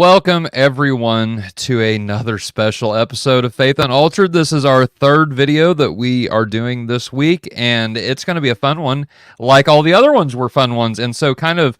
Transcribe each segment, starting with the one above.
Welcome, everyone, to another special episode of Faith Unaltered. This is our third video that we are doing this week, and it's going to be a fun one, like all the other ones were fun ones. And so kind of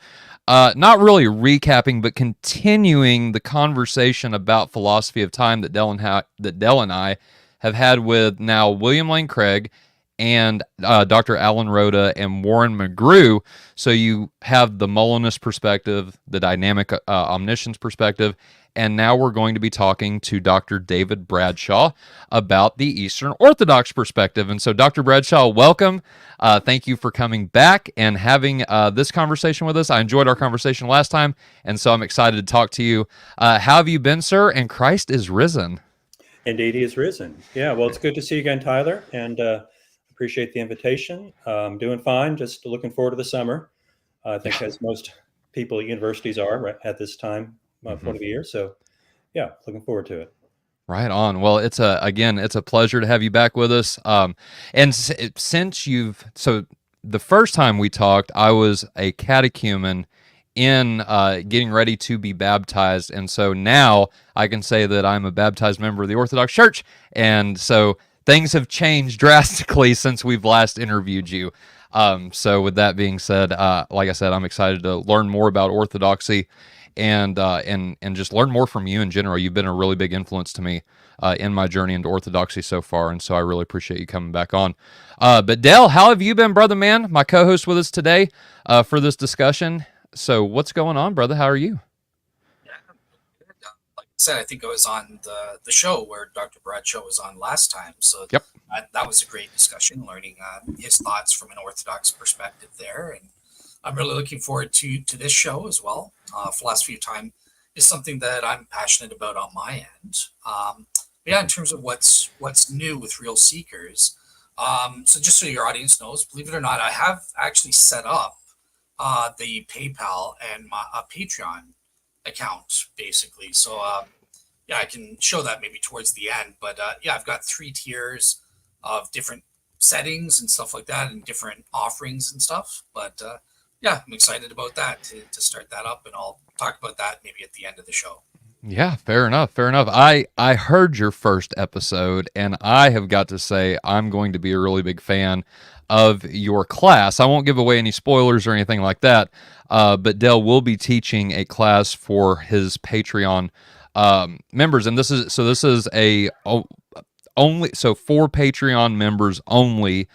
not really recapping, but continuing the conversation about philosophy of time that Dell and I have had with now William Lane Craig and Dr. Alan Rhoda and Warren McGrew. So you have the Molinist perspective, the dynamic omniscience perspective, and now we're going to be talking to Dr. David Bradshaw about the Eastern Orthodox perspective. And so, Dr. Bradshaw, welcome. Thank you for coming back and having this conversation with us. I enjoyed our conversation last time, and so I'm excited to talk to you. How have you been, sir? And Christ is risen. Indeed, he is risen. Yeah, well, it's good to see you again, Tyler, and appreciate the invitation. Doing fine, just looking forward to the summer. I think as most people at universities are at this time point of the year. So yeah, looking forward to it. Right on. Well, it's a pleasure to have you back with us. And since so the first time we talked, I was a catechumen in getting ready to be baptized. And so now I can say that I'm a baptized member of the Orthodox Church. And so things have changed drastically since we've last interviewed you. So with that being said, like I said, I'm excited to learn more about Orthodoxy and just learn more from you in general. You've been a really big influence to me in my journey into Orthodoxy so far, and so I really appreciate you coming back on. But Dell, how have you been, brother man? My co-host with us today for this discussion. So what's going on, brother? How are you? Said, I think I was on the show where Dr. Bradshaw was on last time. So yep. That was a great discussion, learning his thoughts from an Orthodox perspective there. And I'm really looking forward to this show as well. Philosophy of time is something that I'm passionate about on my end. In terms of what's new with Real Seekers. So just so your audience knows, believe it or not, I have actually set up the PayPal and my Patreon account, basically. So I can show that maybe towards the end, but I've got 3 tiers of different settings and stuff like that, and different offerings and stuff. But I'm excited about that to start that up, and I'll talk about that maybe at the end of the show. Yeah, fair enough. I heard your first episode, and I have got to say I'm going to be a really big fan of your class. I won't give away any spoilers or anything like that, but Dell will be teaching a class for his Patreon members, and this is for Patreon members only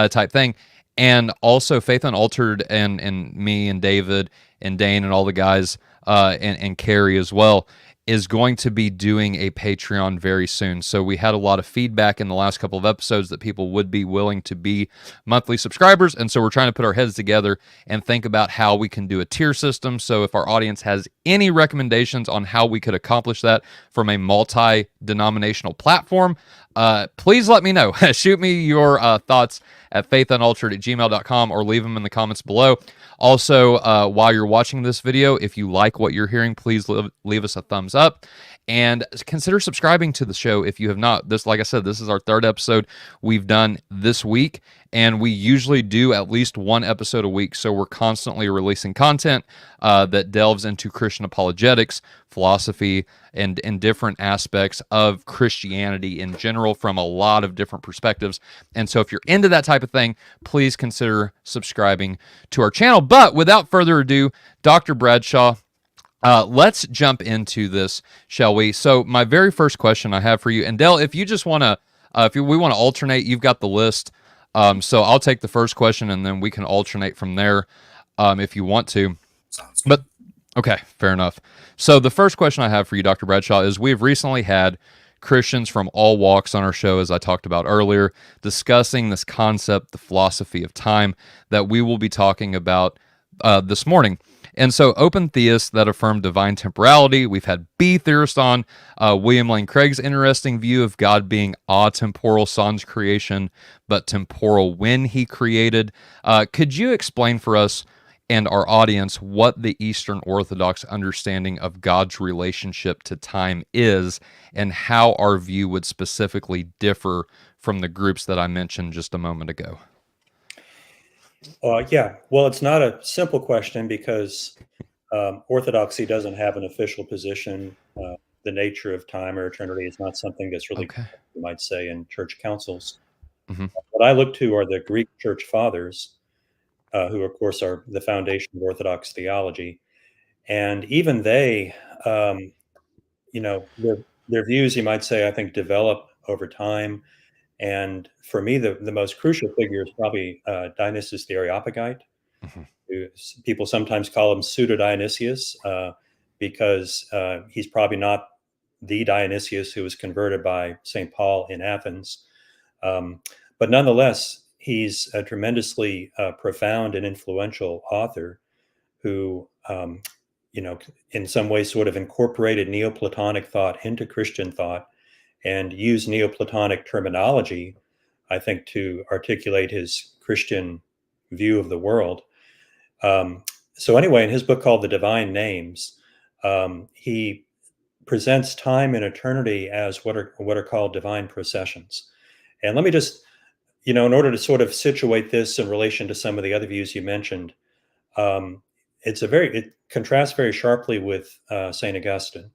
type thing. And also Faith Unaltered and me and David and Dane and all the guys and Carrie as well is going to be doing a Patreon very soon. So we had a lot of feedback in the last couple of episodes that people would be willing to be monthly subscribers. And so we're trying to put our heads together and think about how we can do a tier system. So if our audience has any recommendations on how we could accomplish that from a multi-denominational platform, please let me know. Shoot me your thoughts at faithunaltered@gmail.com or leave them in the comments below. Also, while you're watching this video, if you like what you're hearing, please leave us a thumbs up and consider subscribing to the show if you have not. Like I said, this is our 3rd episode we've done this week, and we usually do at least 1 episode a week, so we're constantly releasing content that delves into Christian apologetics, philosophy, and different aspects of Christianity in general from a lot of different perspectives. And so if you're into that type of thing, please consider subscribing to our channel. But without further ado, Dr. Bradshaw, let's jump into this, shall we? So my very first question I have for you, and Dell, if you just want to, we want to alternate, you've got the list. So I'll take the first question, and then we can alternate from there if you want to. Sounds good. Okay, fair enough. So the first question I have for you, Dr. Bradshaw, is we've recently had Christians from all walks on our show, as I talked about earlier, discussing this concept, the philosophy of time, that we will be talking about this morning. And so open theists that affirm divine temporality. We've had B theorists on, William Lane Craig's interesting view of God being atemporal, sans creation, but temporal when he created. Could you explain for us and our audience what the Eastern Orthodox understanding of God's relationship to time is, and how our view would specifically differ from the groups that I mentioned just a moment ago? Well, it's not a simple question because Orthodoxy doesn't have an official position. The nature of time or eternity is not something that's really, Okay. you might say, in church councils. Mm-hmm. What I look to are the Greek church fathers, who, of course, are the foundation of Orthodox theology. And even they, their views, you might say, I think, develop over time. And for me, the most crucial figure is probably Dionysius the Areopagite. Mm-hmm. People sometimes call him Pseudo Dionysius because he's probably not the Dionysius who was converted by St. Paul in Athens. But nonetheless, he's a tremendously profound and influential author who, in some ways sort of incorporated Neoplatonic thought into Christian thought and used Neoplatonic terminology, I think, to articulate his Christian view of the world. So anyway, in his book called The Divine Names, he presents time and eternity as what are called divine processions. And let me just, in order to sort of situate this in relation to some of the other views you mentioned, it contrasts very sharply with St. Augustine,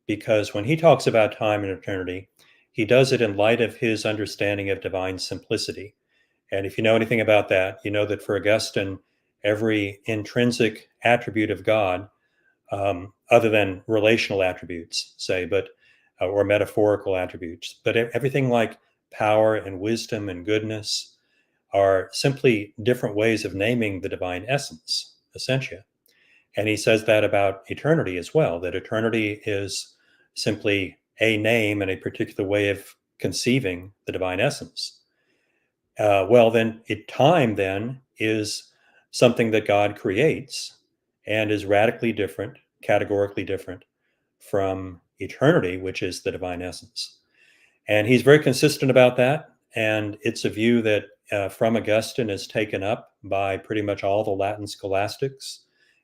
because when he talks about time and eternity, he does it in light of his understanding of divine simplicity. And if you know anything about that, you know that for Augustine, every intrinsic attribute of God, other than relational attributes, say, or metaphorical attributes, but everything like power and wisdom and goodness are simply different ways of naming the divine essence, essentia. And he says that about eternity as well, that eternity is simply a name and a particular way of conceiving the divine essence. Then time then is something that God creates and is radically different, categorically different from eternity, which is the divine essence. And he's very consistent about that. And it's a view that from Augustine is taken up by pretty much all the Latin scholastics,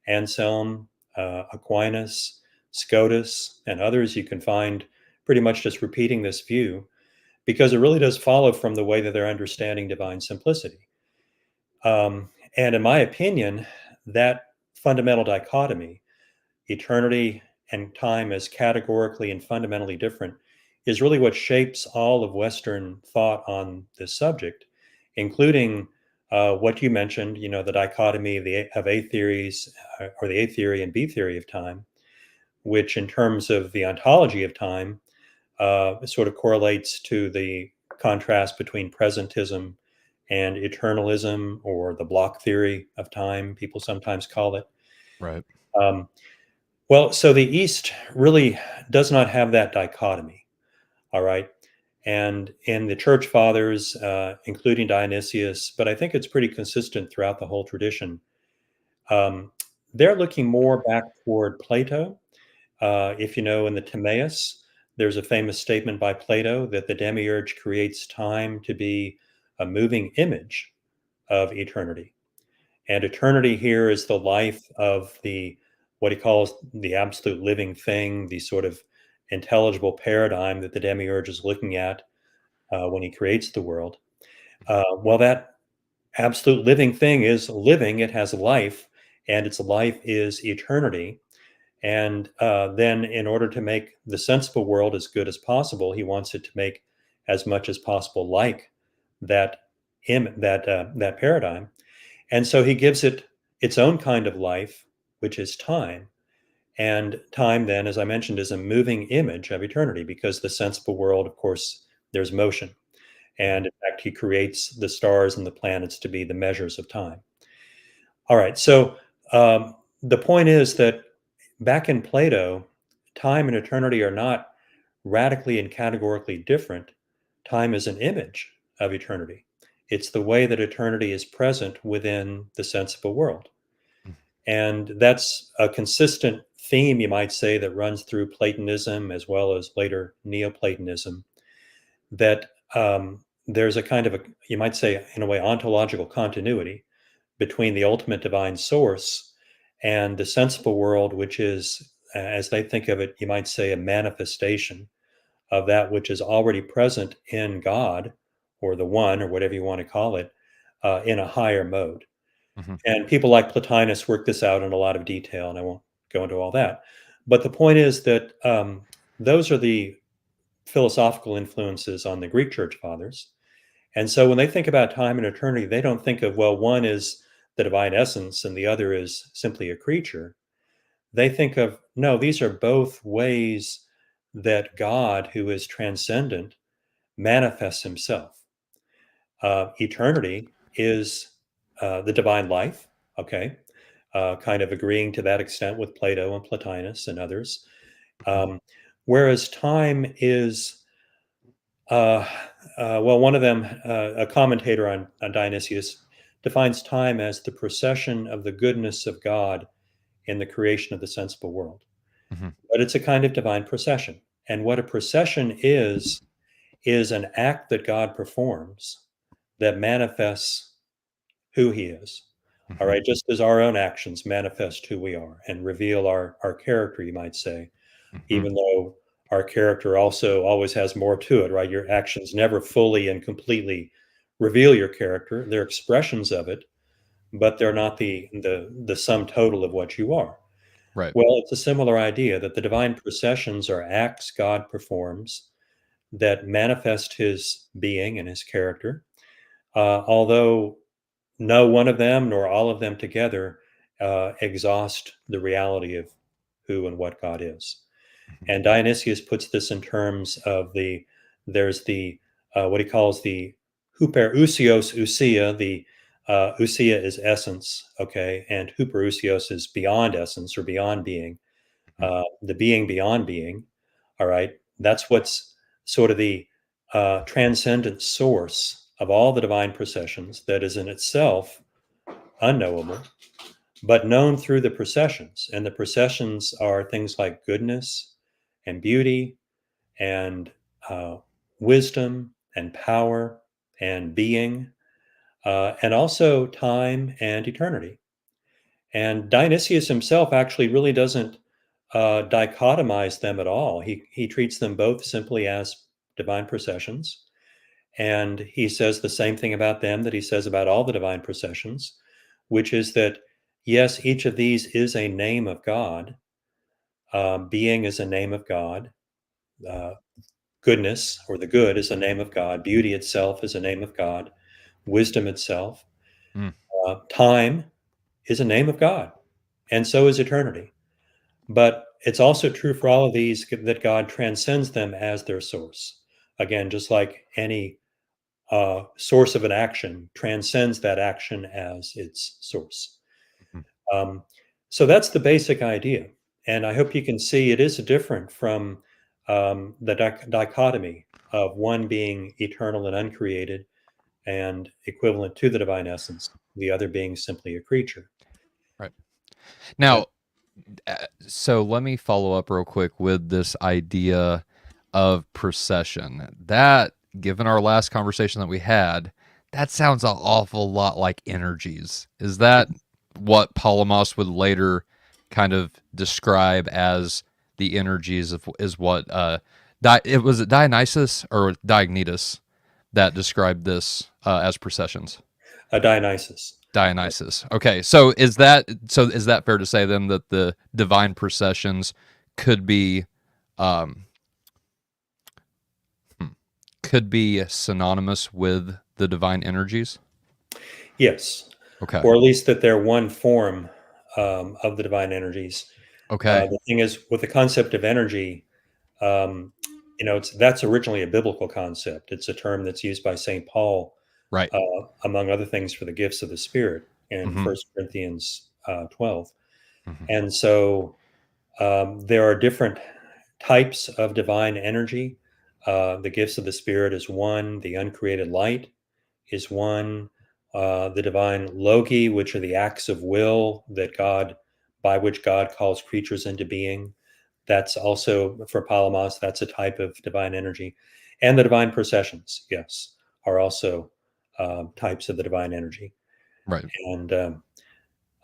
Anselm, Aquinas, Scotus, and others. You can find pretty much just repeating this view, because it really does follow from the way that they're understanding divine simplicity. And in my opinion, that fundamental dichotomy, eternity and time as categorically and fundamentally different, is really what shapes all of Western thought on this subject, including what you mentioned, the dichotomy of A theories, or the A theory and B theory of time, which in terms of the ontology of time, sort of correlates to the contrast between presentism and eternalism, or the block theory of time, people sometimes call it. Right. So the East really does not have that dichotomy, all right? And in the church fathers, including Dionysius, but I think it's pretty consistent throughout the whole tradition, they're looking more back toward Plato. If you know, in the Timaeus, there's a famous statement by Plato that the demiurge creates time to be a moving image of eternity. And eternity here is the life of what he calls the absolute living thing, the sort of intelligible paradigm that the demiurge is looking at when he creates the world. That absolute living thing is living, it has life, and its life is eternity. And then, in order to make the sensible world as good as possible, he wants it to make as much as possible like that paradigm. And so he gives it its own kind of life, which is time. And time, then, as I mentioned, is a moving image of eternity, because the sensible world, of course, there's motion. And in fact, he creates the stars and the planets to be the measures of time. All right. So the point is that back in Plato, time and eternity are not radically and categorically different. Time is an image of eternity. It's the way that eternity is present within the sensible world. And that's a consistent theme, you might say, that runs through Platonism as well as later Neoplatonism, that there's a kind of you might say, in a way, ontological continuity between the ultimate divine source and the sensible world, which is, as they think of it, you might say, a manifestation of that which is already present in God, or the one, or whatever you want to call it, in a higher mode. Mm-hmm. And people like Plotinus work this out in a lot of detail, and I won't go into all that. But the point is that those are the philosophical influences on the Greek church fathers. And so when they think about time and eternity, they don't think of, well, one is the divine essence and the other is simply a creature. They think of, no, these are both ways that God, who is transcendent, manifests himself. Eternity is the divine life, okay, kind of agreeing to that extent with Plato and Plotinus and others. Whereas time is, well, one of them, a commentator on Dionysius, defines time as the procession of the goodness of God in the creation of the sensible world. Mm-hmm. But it's a kind of divine procession. And what a procession is an act that God performs that manifests who he is. Mm-hmm. All right, just as our own actions manifest who we are and reveal our character, you might say, even though our character also always has more to it, right? Your actions never fully and completely reveal your character. They're expressions of it, but they're not the sum total of what you are. Right. Well, it's a similar idea that the divine processions are acts God performs that manifest his being and his character, although no one of them nor all of them together exhaust the reality of who and what God is. And Dionysius puts this in terms of there's the what he calls the huperousios ousia. The ousia is essence, okay, and huperousios is beyond essence or beyond being. The being beyond being, all right. That's what's sort of the transcendent source of all the divine processions that is in itself unknowable, but known through the processions. And the processions are things like goodness and beauty and wisdom and power and being, and also time and eternity. And Dionysius himself actually really doesn't dichotomize them at all. He treats them both simply as divine processions. And he says the same thing about them that he says about all the divine processions, which is that, yes, each of these is a name of God. Being is a name of God. Goodness, or the good, is a name of God. Beauty itself is a name of God. Wisdom itself. Mm. Time is a name of God. And so is eternity. But it's also true for all of these that God transcends them as their source. Again, just like any source of an action transcends that action as its source. Um, so that's the basic idea. And I hope you can see it is different from the dichotomy of one being eternal and uncreated and equivalent to the divine essence, the other being simply a creature. Right. Now, so let me follow up real quick with this idea of procession. That, given our last conversation that we had, that sounds an awful lot like energies. Is that what Palamas would later kind of describe as the energies of, is what it was it Dionysus or Diognetus that described this as processions? Dionysus. Dionysus. Okay, so is that fair to say then that the divine processions could be synonymous with the divine energies? Yes. Okay. Or at least that they're one form of the divine energies. Okay. The thing is, with the concept of energy, that's originally a biblical concept. It's a term that's used by St. Paul, Right. among other things, for the gifts of the Spirit in Mhm. 1 Corinthians 12. Mhm. And so there are different types of divine energy. The gifts of the Spirit is one. The uncreated light is one. The divine logoi, which are the acts of will by which God calls creatures into being. That's also, for Palamas, that's a type of divine energy. And the divine processions, yes, are also types of the divine energy. Right. And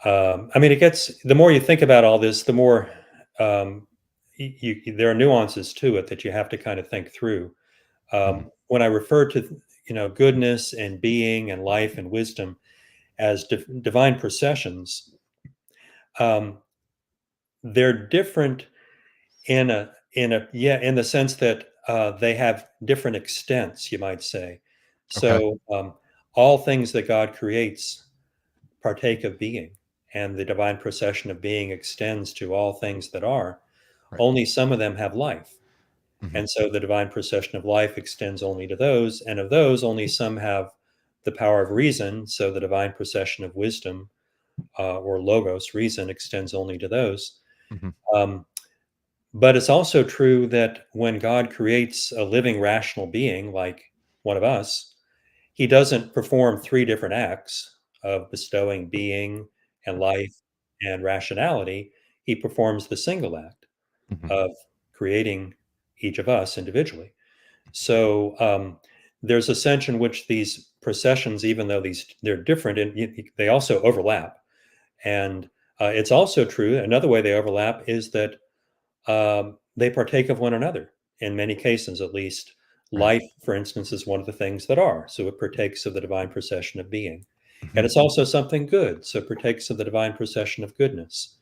I mean, the more you think about all this, the more there are nuances to it that you have to kind of think through. When I refer to, goodness and being and life and wisdom as divine processions, they're different in the sense that they have different extents, you might say. Okay. So all things that God creates partake of being, and the divine procession of being extends to all things that are. Right. Only some of them have life. Mhm. And so the divine procession of life extends only to those, and of those, only some have the power of reason. So the divine procession of wisdom, or logos, reason, extends only to those. Mhm. Um, but it's also true that when God creates a living, rational being like one of us, he doesn't perform three different acts of bestowing being and life and rationality. He performs the single act Mhm. of creating each of us individually. So there's a sense in which these processions, even though they're different, and they also overlap. And it's also true. Another way they overlap is that they partake of one another in many cases, at least. Right. Life, for instance, is one of the things that are. So it partakes of the divine procession of being. And Mhm. it's also something good. So it partakes of the divine procession of goodness.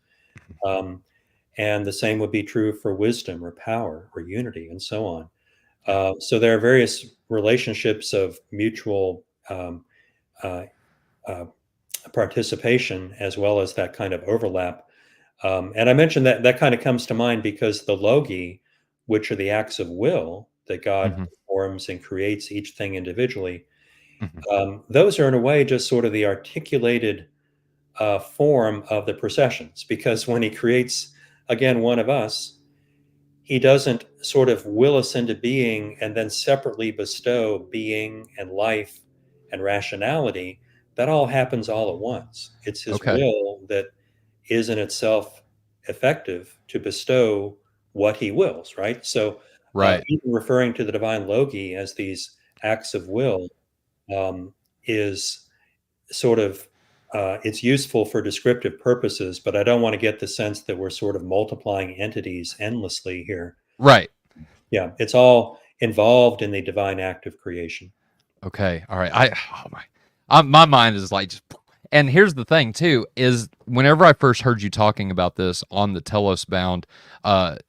Um, and the same would be true for wisdom or power or unity and so on. Yeah. So there are various relationships of mutual uh, uh, participation as well as that kind of overlap. And I mentioned that kind of comes to mind because the logoi, which are the acts of will that God Mhm. performs and creates each thing individually, Mhm. those are in a way just sort of the articulated form of the processions. Because when he creates, again, one of us, he doesn't sort of will us into being and then separately bestow being and life and rationality. That all happens all at once. It's his Okay. will that is in itself effective to bestow what he wills, right? So, Right. even referring to the divine logi as these acts of will is sort of it's useful for descriptive purposes, but I don't want to get the sense that we're sort of multiplying entities endlessly here. Right. Yeah, it's all involved in the divine act of creation. Okay. All right. Oh my mind is like just. And here's the thing too: is whenever I first heard you talking about this on the Telos Bound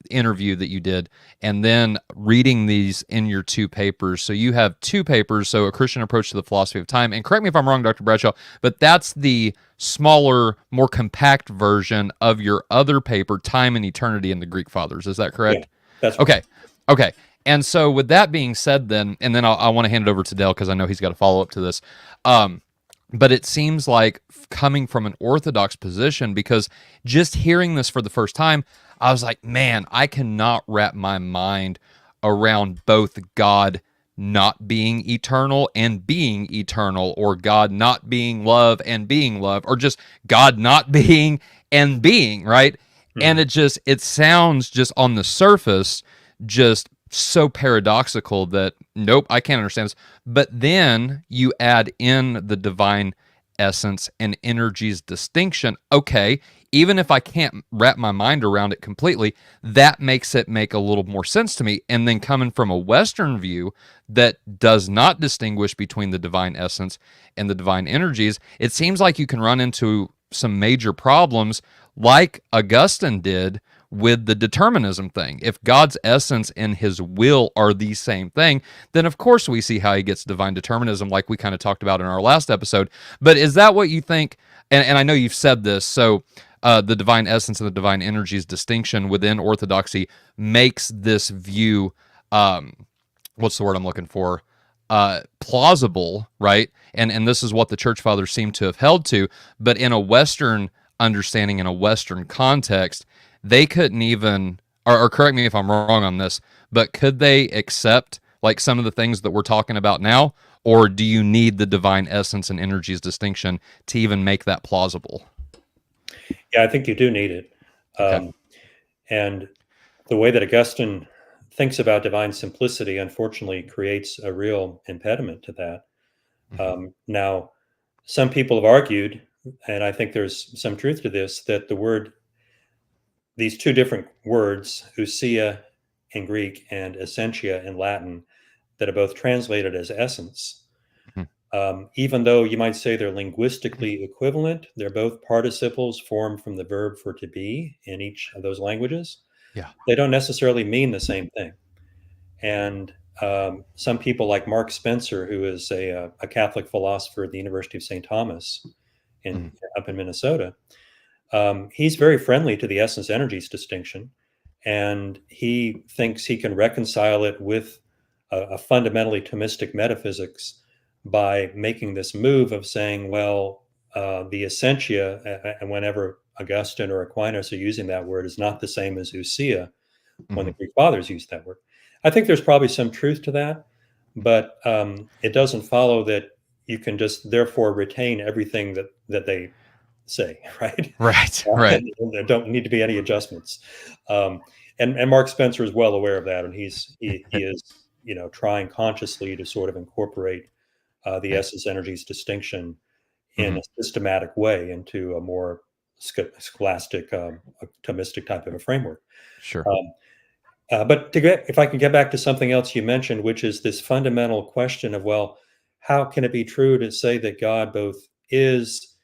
interview that you did, and then reading these in your two papers. So you have two papers. So a Christian approach to the philosophy of time. And correct me if I'm wrong, Dr. Bradshaw, but that's the smaller, more compact version of your other paper, Time and Eternity in the Greek Fathers. Is that Yeah, correct? that's right. Okay. Okay. And so, with that being said, then, and then I want to hand it over to Dale because I know he's got a follow up to this. But it seems like coming from an Orthodox position, because just hearing this for the first time, I was like, man, I cannot wrap my mind around both God not being eternal and being eternal, or God not being love and being love, or just God not being and being, right? And Mhm. it sounds just on the surface just so paradoxical that nope, I can't understand this. But then you add in the divine essence and energy's distinction. Okay, even if I can't wrap my mind around it completely, that makes it make a little more sense to me. And then coming from a Western view that does not distinguish between the divine essence and the divine energies, it seems like you can run into some major problems like Augustine did with the determinism thing. If God's essence and his will are the same thing, then of course we see how he gets divine determinism, like we kind of talked about in our last episode. But is that what you think? And I know you've said this, so the divine essence and the divine energies distinction within Orthodoxy makes this view, what's the word I'm looking for? Plausible, right? And this is what the church fathers seem to have held to, but in a Western understanding, in a Western context, they couldn't even, or correct me if I'm wrong on this, but could they accept like some of the things that we're talking about now, or do you need the divine essence and energies distinction to even make that plausible? Yeah, I think you do need it. Okay. And the way that Augustine thinks about divine simplicity, unfortunately, creates a real impediment to that. Hmm. Now, some people have argued, and I think there's some truth to this, that these two different words, ousia in Greek and essentia in Latin, that are both translated as essence, Hmm. Even though you might say they're linguistically equivalent, they're both participles formed from the verb for to be in each of those languages. Yeah. They don't necessarily mean the same thing. And some people like Mark Spencer, who is a Catholic philosopher at the University of St. Thomas up in Minnesota, he's very friendly to the essence energies distinction. And he thinks he can reconcile it with a fundamentally Thomistic metaphysics by making this move of saying, well, the essentia, and whenever Augustine or Aquinas are using that word, is not the same as ousia when the Greek fathers used that word. I think there's probably some truth to that, but it doesn't follow that you can just therefore retain everything that they say, right? Right. Right. And there don't need to be any adjustments. And Mark Spencer is well aware of that, and he is trying consciously to sort of incorporate the essence energies distinction in a systematic way into a more scholastic, Thomistic type of a framework. Sure. But if I can get back to something else you mentioned, which is this fundamental question of, well, how can it be true to say that God both is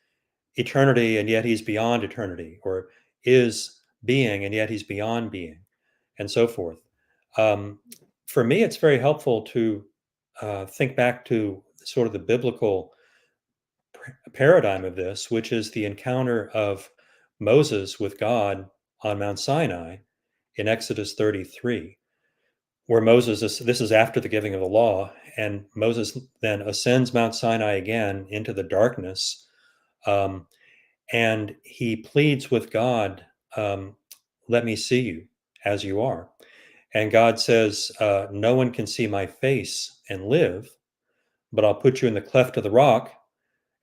eternity and yet he's beyond eternity, or is being and yet he's beyond being, and so forth? For me, it's very helpful to think back to sort of the biblical paradigm of this, which is the encounter of Moses with God on Mount Sinai in Exodus 33, where this is after the giving of the law, and Moses then ascends Mount Sinai again into the darkness, and he pleads with God, let me see you as you are. And God says, no one can see my face and live, but I'll put you in the cleft of the rock,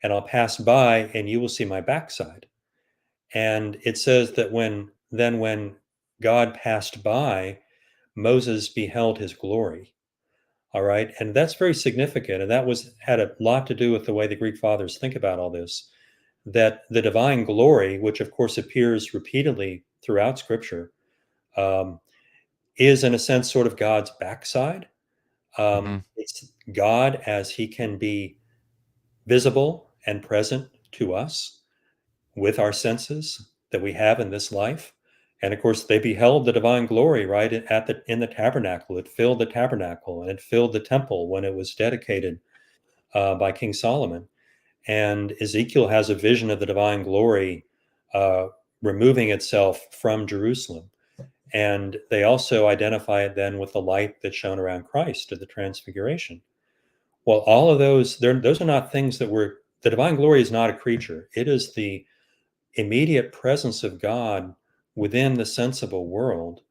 and I'll pass by, and you will see my backside. And it says that when God passed by, Moses beheld his glory. All right. And that's very significant. And that had a lot to do with the way the Greek fathers think about all this, that the divine glory, which of course appears repeatedly throughout Scripture, is in a sense sort of God's backside. It's God as he can be visible and present to us with our senses that we have in this life. And of course, they beheld the divine glory right in the tabernacle. It filled the tabernacle, and it filled the temple when it was dedicated by King Solomon. And Ezekiel has a vision of the divine glory removing itself from Jerusalem. And they also identify it then with the light that shone around Christ at the Transfiguration. Well, all of those are not things the divine glory is not a creature. It is the immediate presence of God within the sensible world,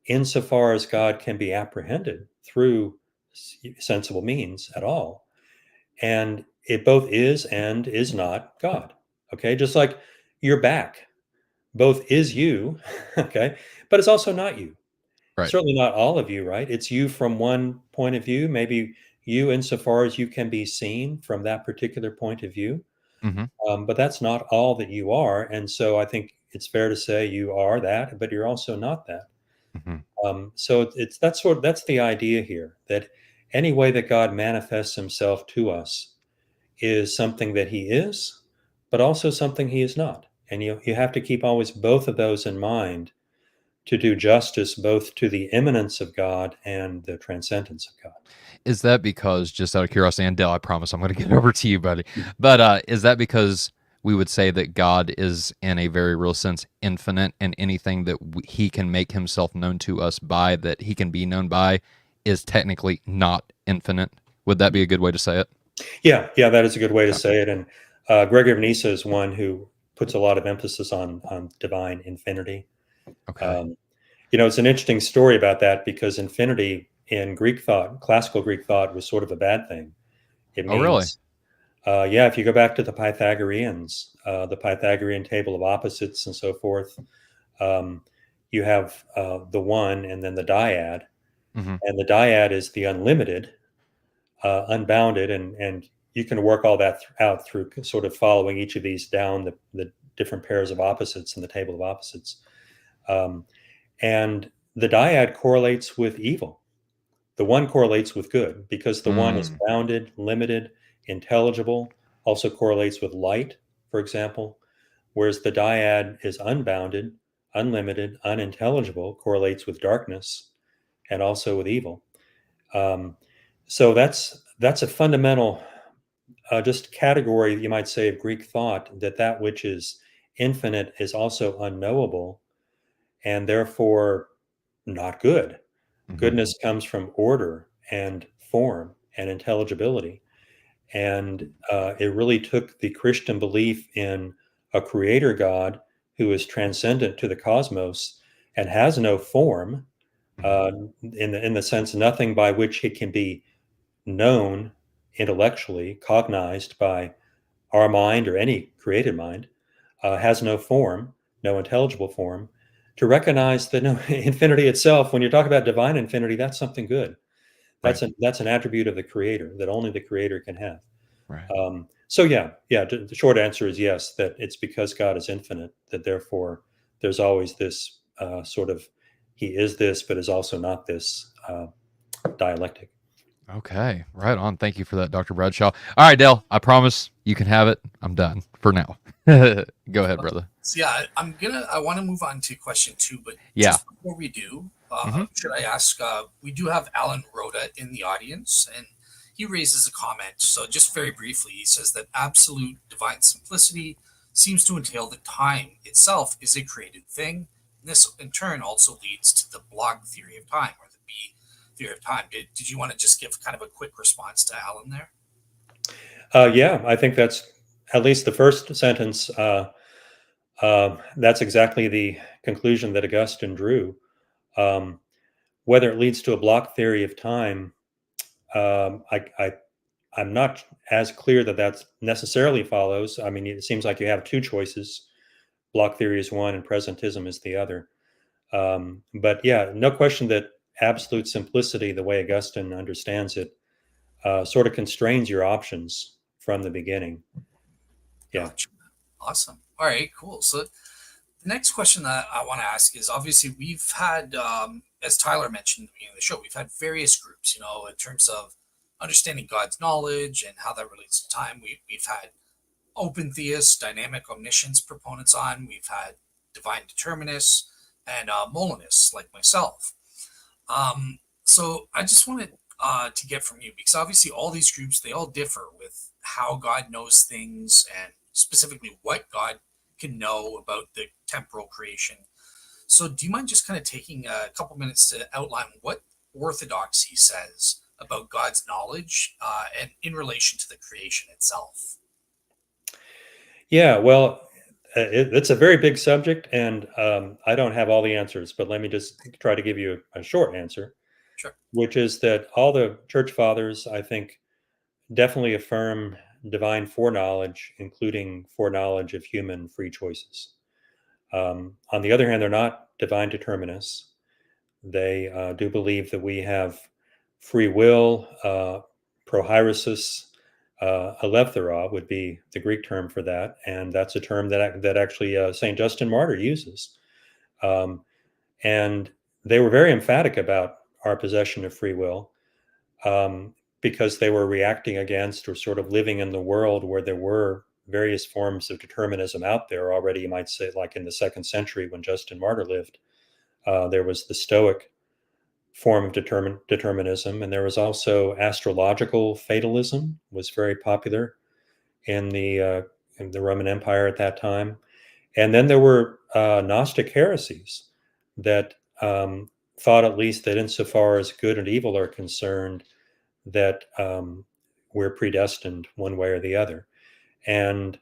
insofar as God can be apprehended through sensible means at all. And it both is and is not God. Okay, just like your back both is you, okay, but it's also not you. Right. Certainly not all of you, right? It's you from one point of view, maybe you insofar as you can be seen from that particular point of view. But that's not all that you are. And so I think it's fair to say you are that, but you're also not that. So that's the idea here, that any way that God manifests himself to us is something that he is, but also something he is not. And you have to keep always both of those in mind to do justice both to the immanence of God and the transcendence of God. Is that because, just out of curiosity, and Dale, I promise I'm going to get over to you, buddy, but is that because we would say that God is, in a very real sense, infinite, and anything that he can make himself known to us by, that he can be known by, is technically not infinite? Would that be a good way to say it? Yeah, that is a good way to say it. And Gregory of Nyssa is one who puts a lot of emphasis on divine infinity. Okay. It's an interesting story about that, because infinity in Greek thought, classical Greek thought, was sort of a bad thing. It means, really? If you go back to the Pythagoreans, the Pythagorean table of opposites and so forth, you have the one and then the dyad. And the dyad is the unlimited, unbounded, and you can work all that out through sort of following each of these down the different pairs of opposites in the table of opposites. And the dyad correlates with evil. The one correlates with good, because the one is bounded, limited, intelligible, also correlates with light, for example, whereas the dyad is unbounded, unlimited, unintelligible, correlates with darkness and also with evil. So that's a fundamental just category, you might say, of Greek thought, that which is infinite is also unknowable and therefore not good. Goodness comes from order and form and intelligibility. And it really took the Christian belief in a creator God who is transcendent to the cosmos and has no form, in the sense nothing by which it can be known intellectually, cognized by our mind or any created mind, has no form, no intelligible form, to recognize that no, infinity itself, when you talk about divine infinity, that's something good. That's an attribute of the creator that only the creator can have. Right. So yeah, the short answer is yes, that it's because God is infinite, that therefore there's always this sort of, he is this, but is also not this dialectic. Okay, right on. Thank you for that, Dr. Bradshaw. All right, Dale, I promise you can have it. I'm done for now. Go ahead, brother. So yeah, I want to move on to question 2, but Yeah. just before we do, should I ask, we do have Alan Rhoda in the audience, and he raises a comment. So just very briefly, he says that absolute divine simplicity seems to entail that time itself is a created thing. And this in turn also leads to the block theory of time, or the B theory of time. Did you want to just give kind of a quick response to Alan there? Yeah, I think that's at least the first sentence. That's exactly the conclusion that Augustine drew. Whether it leads to a block theory of time, I'm not as clear that necessarily follows. I mean, it seems like you have two choices. Block theory is one and presentism is the other. But yeah, no question that absolute simplicity, the way Augustine understands it, sort of constrains your options from the beginning. Yeah. Gotcha. Awesome. All right, cool. So the next question that I want to ask is, obviously we've had, as Tyler mentioned at the beginning of the show, we've had various groups, in terms of understanding God's knowledge and how that relates to time. We've had open theists, dynamic omniscience proponents on. We've had divine determinists and Molinists like myself. So I just wanted to get from you, because obviously all these groups, they all differ with how God knows things and specifically what God can know about the temporal creation. So do you mind just kind of taking a couple minutes to outline what Orthodoxy says about God's knowledge and in relation to the creation itself? Yeah, well, it's a very big subject, and I don't have all the answers, but let me just try to give you a short answer. Sure. Which is that all the church fathers, I think, definitely affirm divine foreknowledge, including foreknowledge of human free choices. On the other hand, they're not divine determinists. They do believe that we have free will. Prohairesis, elefthera would be the Greek term for that, and that's a term that actually Saint Justin Martyr uses. And they were very emphatic about our possession of free will, because they were reacting against or sort of living in the world where there were various forms of determinism out there already. You might say, like in the 2nd century when Justin Martyr lived, there was the Stoic form of determinism, and there was also astrological fatalism was very popular in the Roman Empire at that time. And then there were Gnostic heresies that thought, at least, that insofar as good and evil are concerned, that we're predestined one way or the other. And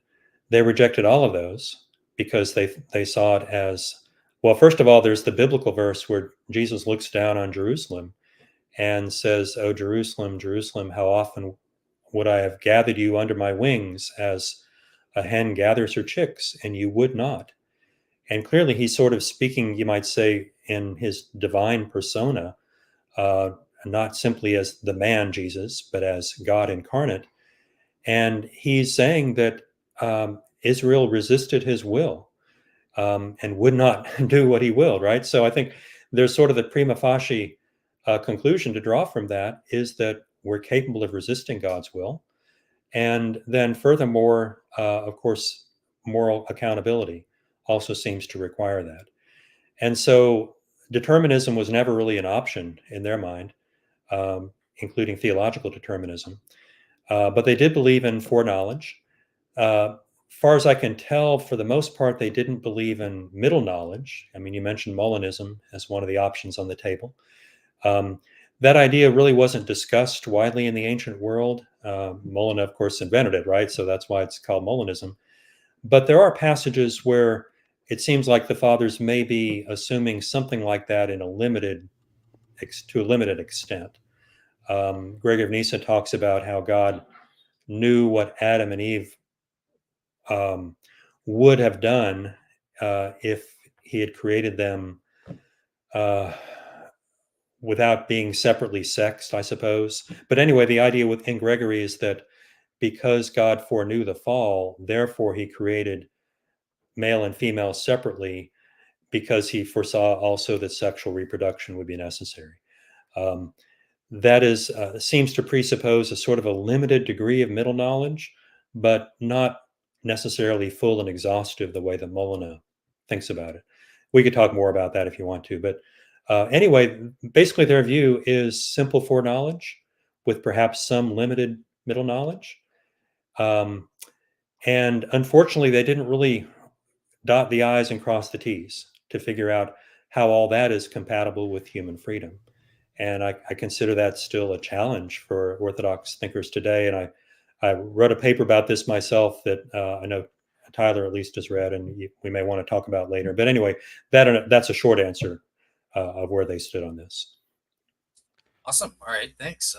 they rejected all of those because they saw it as, well, first of all, there's the biblical verse where Jesus looks down on Jerusalem and says, "Oh, Jerusalem, Jerusalem, how often would I have gathered you under my wings as a hen gathers her chicks, and you would not." And clearly he's sort of speaking, you might say, in his divine persona, not simply as the man Jesus, but as God incarnate. And he's saying that Israel resisted his will and would not do what he willed, right? So I think there's sort of the prima facie conclusion to draw from that is that we're capable of resisting God's will. And then furthermore, of course, moral accountability also seems to require that. And so determinism was never really an option in their mind, including theological determinism. But they did believe in foreknowledge. Far as I can tell, for the most part, they didn't believe in middle knowledge. I mean, you mentioned Molinism as one of the options on the table. That idea really wasn't discussed widely in the ancient world. Molina, of course, invented it, right? So that's why it's called Molinism. But there are passages where it seems like the fathers may be assuming something like that in a to a limited extent. Gregory of Nyssa talks about how God knew what Adam and Eve would have done if he had created them without being separately sexed, I suppose. But anyway, the idea within Gregory is that because God foreknew the fall, therefore he created male and female separately because he foresaw also that sexual reproduction would be necessary. That is seems to presuppose a sort of a limited degree of middle knowledge, but not necessarily full and exhaustive the way that Molina thinks about it. We could talk more about that if you want to, but anyway, basically their view is simple foreknowledge with perhaps some limited middle knowledge. And unfortunately, they didn't really dot the I's and cross the T's to figure out how all that is compatible with human freedom. And I consider that still a challenge for Orthodox thinkers today. And I wrote a paper about this myself that I know Tyler at least has read, and we may want to talk about later. But anyway, that's a short answer of where they stood on this. Awesome. All right. Thanks.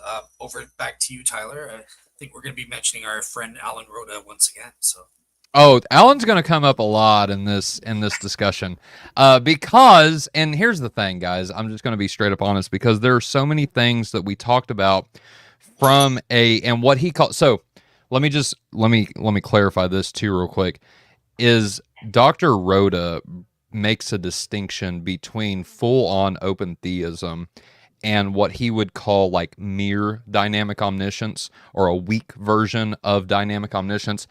Back to you, Tyler. I think we're going to be mentioning our friend Alan Rhoda once again. So. Oh, Alan's going to come up a lot in this discussion because, and here's the thing, guys, I'm just going to be straight up honest, because there are so many things that we talked about from and what he called. So let me clarify this too real quick. Is Dr. Rhoda makes a distinction between full-on open theism and what he would call like mere dynamic omniscience, or a weak version of dynamic omniscience.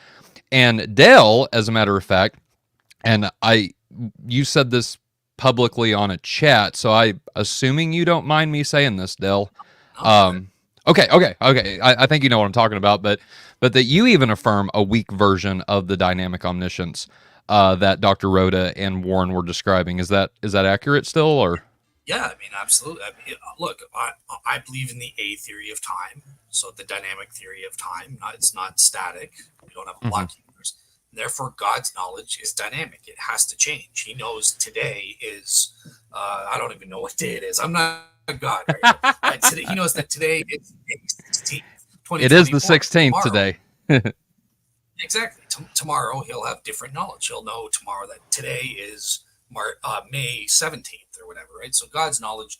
And Dale, as a matter of fact, and you said this publicly on a chat, so assuming you don't mind me saying this, Dale. Okay. I think you know what I'm talking about, but that you even affirm a weak version of the dynamic omniscience that Dr. Rhoda and Warren were describing. Is that accurate still, or? Yeah, I mean, absolutely. I mean, look, I believe in the A theory of time. So the dynamic theory of time, it's not static. We don't have a block universe. Therefore, God's knowledge is dynamic. It has to change. He knows today is, I don't even know what day it is. I'm not a God. Right? Today, he knows that today is May 16th, It is the 16th today. Exactly. Tomorrow, he'll have different knowledge. He'll know tomorrow that today is May 17th or whatever, right? So God's knowledge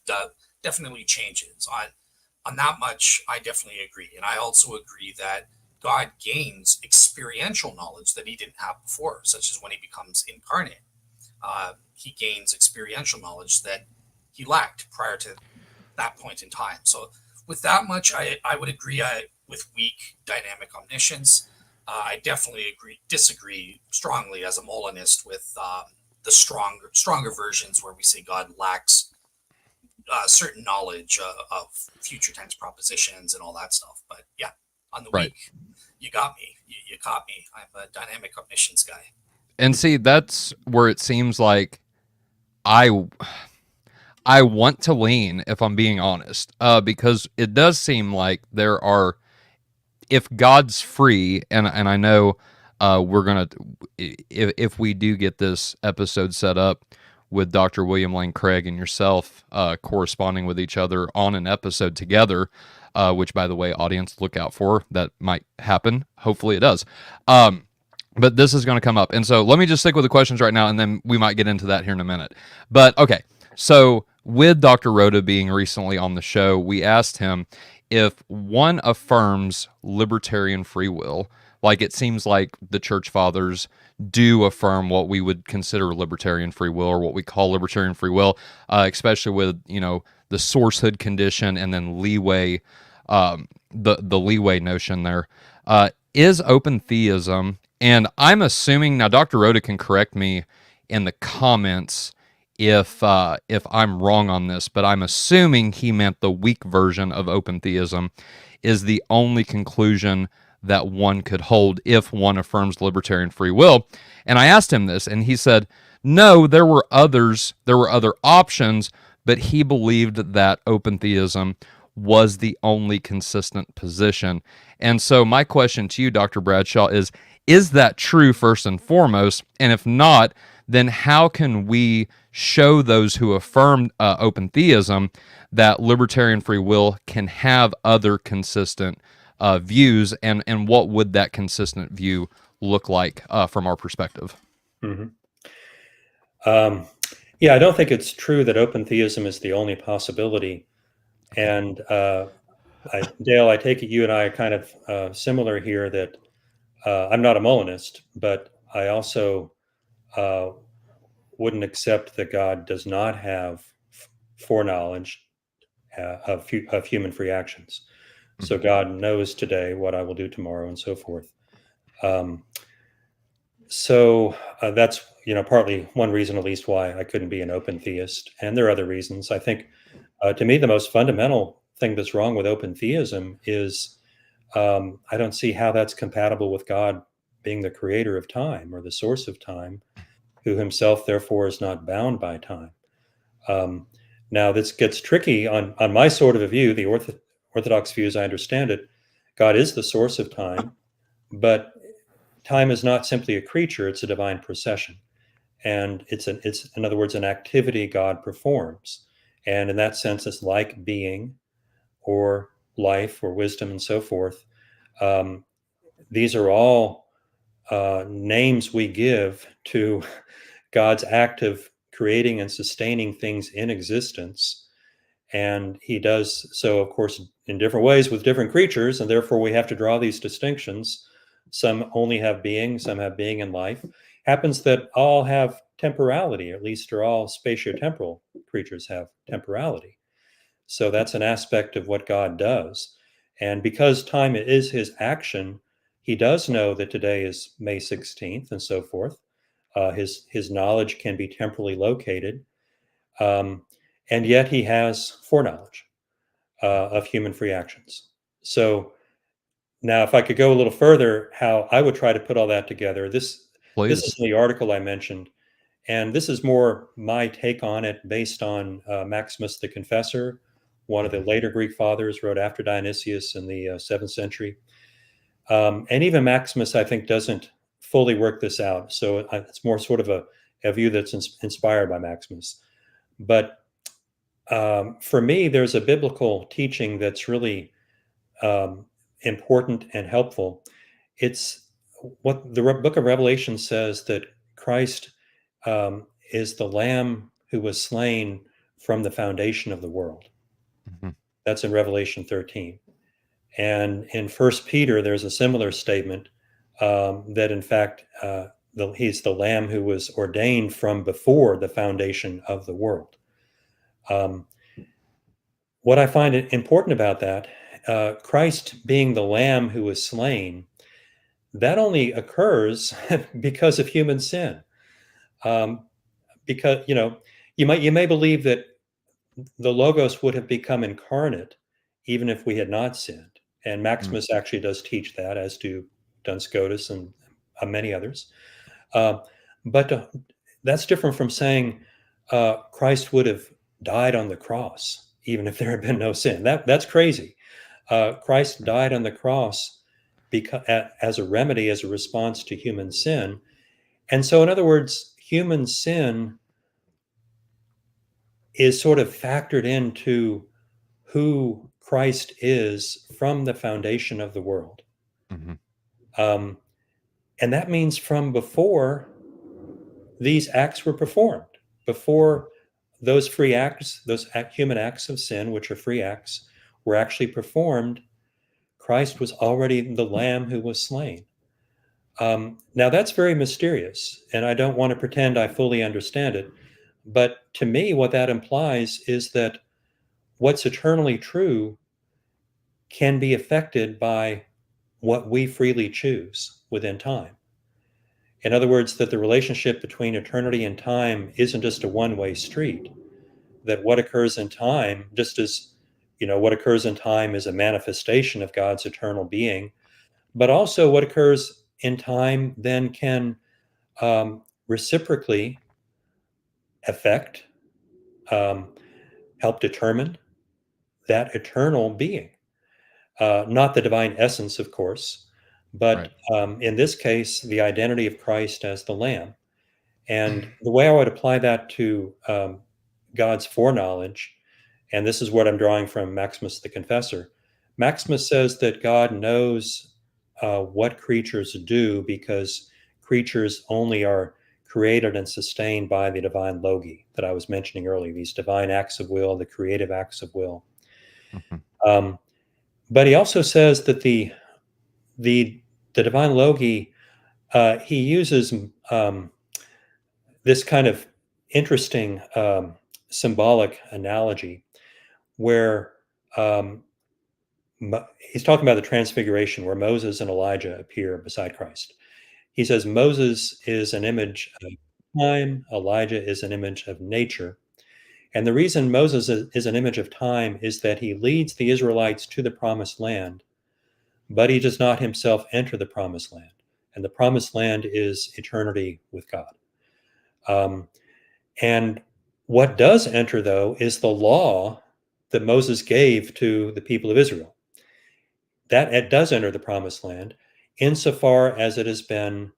definitely changes. On that much, I definitely agree. And I also agree that God gains experiential knowledge that he didn't have before, such as when he becomes incarnate. He gains experiential knowledge that he lacked prior to that point in time. So with that much, I would agree with weak dynamic omniscience. I definitely disagree strongly as a Molinist with the stronger versions where we say God lacks certain knowledge of future tense propositions and all that stuff. But yeah, on the week, you got me. You caught me. I'm a dynamic omniscience guy. And see, that's where it seems like I want to lean, if I'm being honest, because it does seem like there are, if God's free, and I know we're going to, if we do get this episode set up with Dr. William Lane Craig and yourself corresponding with each other on an episode together, which, by the way, audience, look out for. That might happen. Hopefully it does. But this is going to come up. And so let me just stick with the questions right now, and then we might get into that here in a minute. But, okay, so with Dr. Rhoda being recently on the show, we asked him if one affirms libertarian free will, like it seems like the church fathers do affirm what we would consider libertarian free will, or what we call libertarian free will, especially with, the sourcehood condition and then leeway, the leeway notion there. is open theism, and I'm assuming now Dr. Rhoda can correct me in the comments if I'm wrong on this, but I'm assuming he meant the weak version of open theism is the only conclusion that one could hold if one affirms libertarian free will. And I asked him this, and he said, no, there were others, there were other options, but he believed that open theism was the only consistent position. And so my question to you, Dr. Bradshaw, is that true first and foremost? And if not, then how can we show those who affirm open theism that libertarian free will can have other consistent views, and what would that consistent view look like from our perspective? Mm-hmm. Yeah, I don't think it's true that open theism is the only possibility. And Dale, I take it you and I are kind of similar here, that I'm not a Molinist, but I also wouldn't accept that God does not have foreknowledge of human free actions. So God knows today what I will do tomorrow, and so forth. So that's partly one reason, at least, why I couldn't be an open theist. And there are other reasons. I think, to me, the most fundamental thing that's wrong with open theism is I don't see how that's compatible with God being the creator of time or the source of time, who himself, therefore, is not bound by time. Now, this gets tricky on my sort of a view, the Orthodox view, as I understand it. God is the source of time, but time is not simply a creature, it's a divine procession. And it's in other words, an activity God performs. And in that sense, it's like being or life or wisdom and so forth. These are all names we give to God's act of creating and sustaining things in existence. And he does so, of course, in different ways with different creatures. And therefore, we have to draw these distinctions. Some only have being, some have being and life. Happens that all have temporality, or at least are all spatiotemporal creatures have temporality. So that's an aspect of what God does. And because time is his action, he does know that today is May 16th and so forth. His knowledge can be temporally located. And yet he has foreknowledge of human free actions. So now, if I could go a little further, how I would try to put all that together, this is in the article I mentioned. And this is more my take on it based on Maximus the Confessor, one of the later Greek fathers, wrote after Dionysius in the 7th century. And even Maximus, I think, doesn't fully work this out. So it's more sort of a view that's inspired by Maximus. But for me, there's a biblical teaching that's really important and helpful. It's what the book of Revelation says, that Christ is the Lamb who was slain from the foundation of the world. Mm-hmm. That's in Revelation 13. And in 1 Peter, there's a similar statement that, in fact, he's the Lamb who was ordained from before the foundation of the world. What I find important about that, Christ being the Lamb who was slain, that only occurs because of human sin. Because you may believe that the Logos would have become incarnate even if we had not sinned, and Maximus actually does teach that, as do Duns Scotus and many others. But that's different from saying Christ would have died on the cross even if there had been no sin. That's crazy. Christ died on the cross because as a remedy, as a response to human sin. And so, in other words, human sin is sort of factored into who Christ is from the foundation of the world. Mm-hmm. And that means from before these acts were performed, before those free acts, those human acts of sin, which are free acts, were actually performed, Christ was already the Lamb who was slain. Now, that's very mysterious, and I don't want to pretend I fully understand it. But to me, what that implies is that what's eternally true can be affected by what we freely choose within time. In other words, that the relationship between eternity and time isn't just a one-way street, that what occurs in time, just as what occurs in time is a manifestation of God's eternal being, but also what occurs in time then can reciprocally affect, help determine that eternal being. Not the divine essence, of course, but in this case, the identity of Christ as the Lamb. And the way I would apply that to God's foreknowledge, and this is what I'm drawing from Maximus the Confessor. Maximus says that God knows what creatures do because creatures only are created and sustained by the divine logoi that I was mentioning earlier, these divine acts of will, the creative acts of will. But he also says that the divine logoi, he uses this kind of interesting symbolic analogy where he's talking about the transfiguration where Moses and Elijah appear beside Christ. He says Moses is an image of time, Elijah is an image of nature. And the reason Moses is an image of time is that he leads the Israelites to the promised land, but he does not himself enter the promised land. And the promised land is eternity with God. And what does enter, though, is the law that Moses gave to the people of Israel. That it does enter the promised land insofar as it has been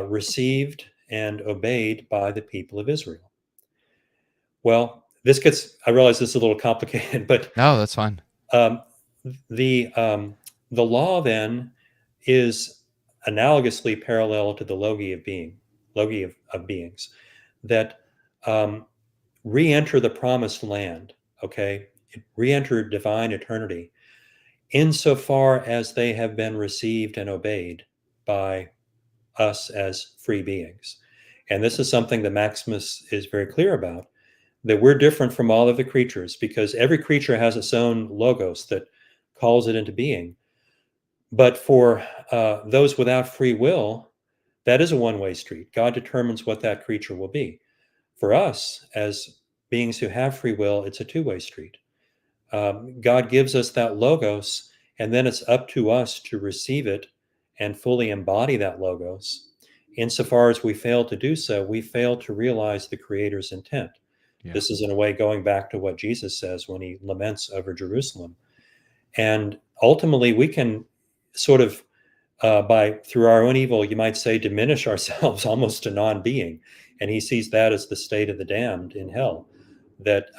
received and obeyed by the people of Israel. Well, I realize this is a little complicated, but no, that's fine. The law then is analogously parallel to the logoi of beings that re-enter the promised land, re-enter divine eternity insofar as they have been received and obeyed by us as free beings. And this is something that Maximus is very clear about, that we're different from all of the creatures because every creature has its own logos that calls it into being. But for those without free will, that is a one-way street. God determines what that creature will be. For us, as beings who have free will, it's a two-way street. God gives us that logos, and then it's up to us to receive it and fully embody that logos. Insofar as we fail to do so, we fail to realize the Creator's intent. Yeah. This is in a way going back to what Jesus says when he laments over Jerusalem. And ultimately, we can sort of, through our own evil, you might say, diminish ourselves almost to non-being. And he sees that as the state of the damned in hell, that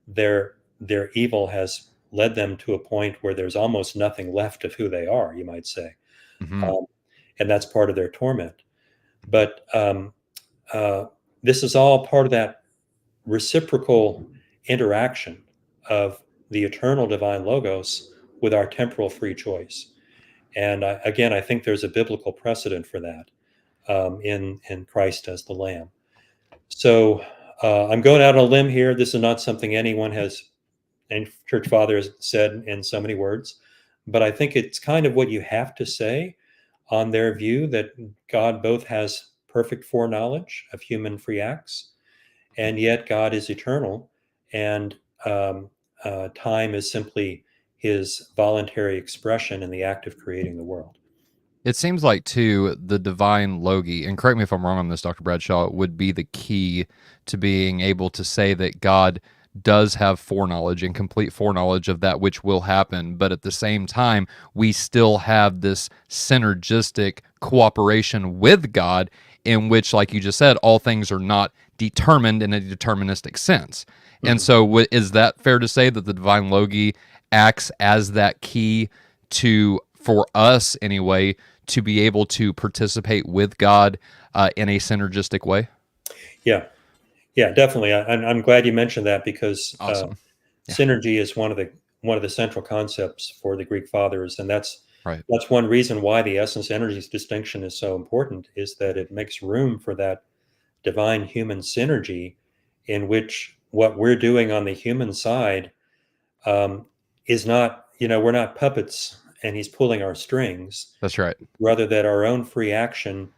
their evil has led them to a point where there's almost nothing left of who they are, you might say. And that's part of their torment. But this is all part of that reciprocal interaction of the eternal divine logos with our temporal free choice. And I think there's a biblical precedent for that in Christ as the Lamb. So I'm going out on a limb here. This is not something any church father has said in so many words, but I think it's kind of what you have to say on their view that God both has perfect foreknowledge of human free acts, and yet God is eternal, and time is simply his voluntary expression in the act of creating the world. It seems like, too, the divine logoi, and correct me if I'm wrong on this, Dr. Bradshaw, would be the key to being able to say that God does have foreknowledge and complete foreknowledge of that which will happen, but at the same time, we still have this synergistic cooperation with God in which, like you just said, all things are not determined in a deterministic sense. Mm-hmm. And so is that fair to say that the divine logoi acts as that key for us anyway, to be able to participate with God in a synergistic way? Yeah, definitely. I'm glad you mentioned that because awesome. Synergy is one of the central concepts for the Greek fathers, and that's right. That's one reason why the essence energies distinction is so important, is that it makes room for that divine human synergy, in which what we're doing on the human side is not, we're not puppets and he's pulling our strings, That's right. rather that our own free action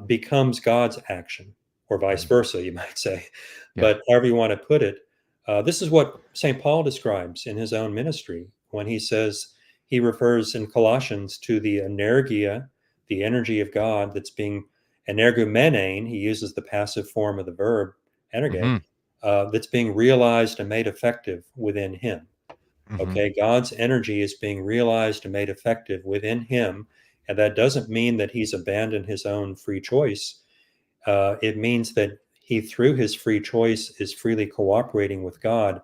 becomes God's action, or vice versa, you might say. Yeah. But however you want to put it, this is what St. Paul describes in his own ministry when he says, he refers in Colossians to the energia, the energy of God that's being energumenein. He uses the passive form of the verb energe, that's being realized and made effective within him. Okay, God's energy is being realized and made effective within him. And that doesn't mean that he's abandoned his own free choice. It means that he, through his free choice, is freely cooperating with God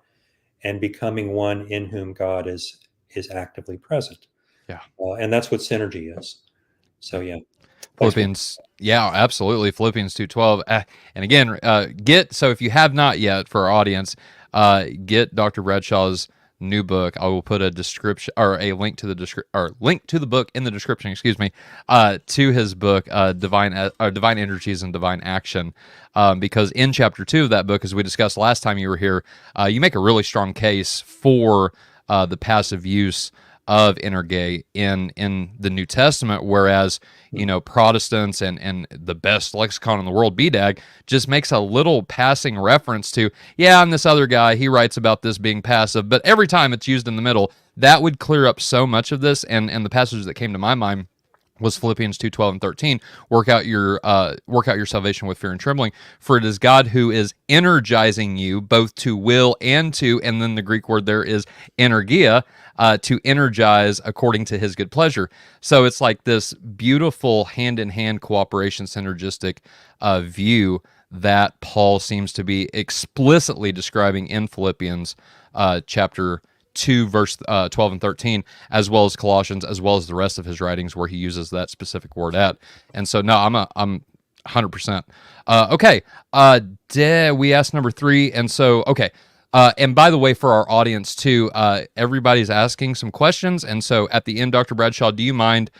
and becoming one in whom God is actively present. Yeah. And that's what synergy is. So, yeah. Philippians, yeah, absolutely. Philippians 2:12. And again, so if you have not yet, for our audience, get Dr. Bradshaw's new book. I will put a description or a link to the book in the description, excuse me, to his book, Divine Energies and Divine Action. Because in chapter 2 of that book, as we discussed last time you were here, you make a really strong case for the passive use of energe in the New Testament, whereas Protestants and the best lexicon in the world, BDAG, just makes a little passing reference to, and this other guy, he writes about this being passive, but every time it's used in the middle, that would clear up so much of this. And the passage that came to my mind was Philippians 2:12 and 13. Work out your salvation with fear and trembling, for it is God who is energizing you both to will and to, and then the Greek word there is energia, to energize according to his good pleasure. So it's like this beautiful hand-in-hand cooperation, synergistic view that Paul seems to be explicitly describing in Philippians chapter 2, verse 12 and 13, as well as Colossians, as well as the rest of his writings where he uses that specific word at. And so, no, I'm 100%. Okay, we asked number 3, and so, okay. And by the way, for our audience too, everybody's asking some questions, and so at the end, Dr. Bradshaw, do you mind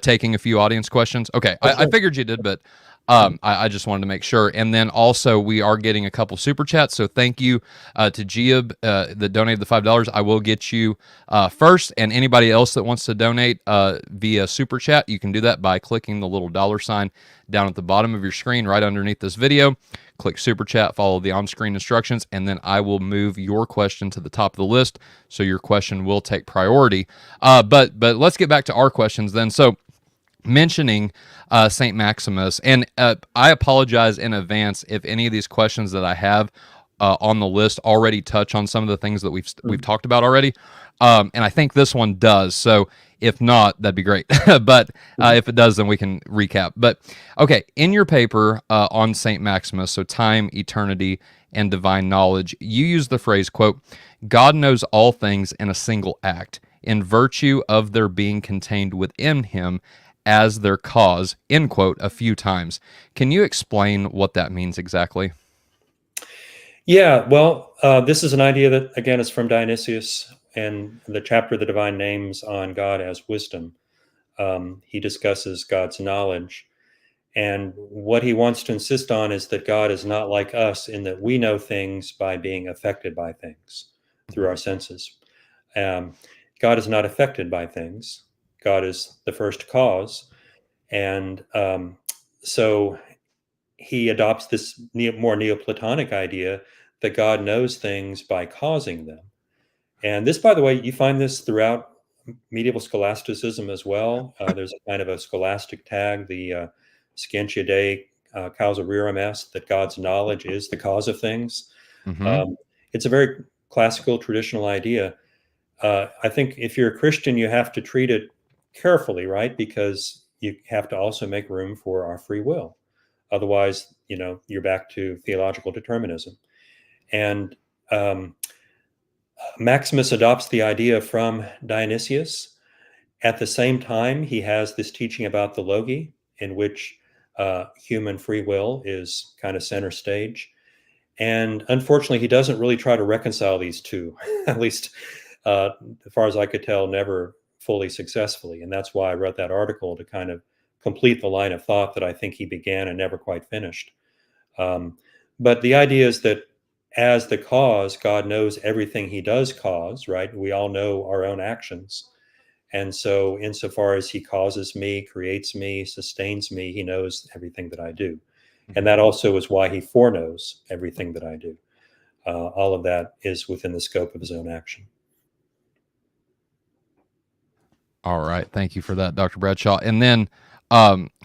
taking a few audience questions? Okay, I figured you did, but I just wanted to make sure. And then also, we are getting a couple super chats, so thank you to Giab that donated the $5. I will get you first, and anybody else that wants to donate via super chat, you can do that by clicking the little $ down at the bottom of your screen right underneath this video. Click super chat, follow the on-screen instructions, and then I will move your question to the top of the list, so your question will take priority. But let's get back to our questions then. So, mentioning St. Maximus, and I apologize in advance if any of these questions that I have on the list already touch on some of the things that we've talked about already, and I think this one does. So if not, that'd be great. But if it does, then we can recap. But okay, in your paper on St. Maximus, so time, eternity, and divine knowledge, you use the phrase, quote, "God knows all things in a single act, in virtue of their being contained within him as their cause," end quote, a few times. Can you explain what that means exactly? Yeah, well, this is an idea that, again, is from Dionysius and the chapter of the Divine Names on God as wisdom. He discusses God's knowledge. And what he wants to insist on is that God is not like us in that we know things by being affected by things through our senses. God is not affected by things. God is the first cause. And so he adopts this more Neoplatonic idea that God knows things by causing them. And this, by the way, you find this throughout medieval scholasticism as well. There's a kind of a scholastic tag, the Scientia Dei Causal Rerum Est, that God's knowledge is the cause of things. It's a very classical, traditional idea. I think if you're a Christian, you have to treat it carefully, right? Because you have to also make room for our free will. Otherwise, you're back to theological determinism. And Maximus adopts the idea from Dionysius. At the same time, he has this teaching about the logoi, in which human free will is kind of center stage. And unfortunately, he doesn't really try to reconcile these two, at least as far as I could tell, never fully successfully. And that's why I wrote that article, to kind of complete the line of thought that I think he began and never quite finished. But the idea is that as the cause, God knows everything he does cause, right? We all know our own actions. And so insofar as he causes me, creates me, sustains me, he knows everything that I do. And that also is why he foreknows everything that I do. All of that is within the scope of his own action. All right. Thank you for that, Dr. Bradshaw. And then,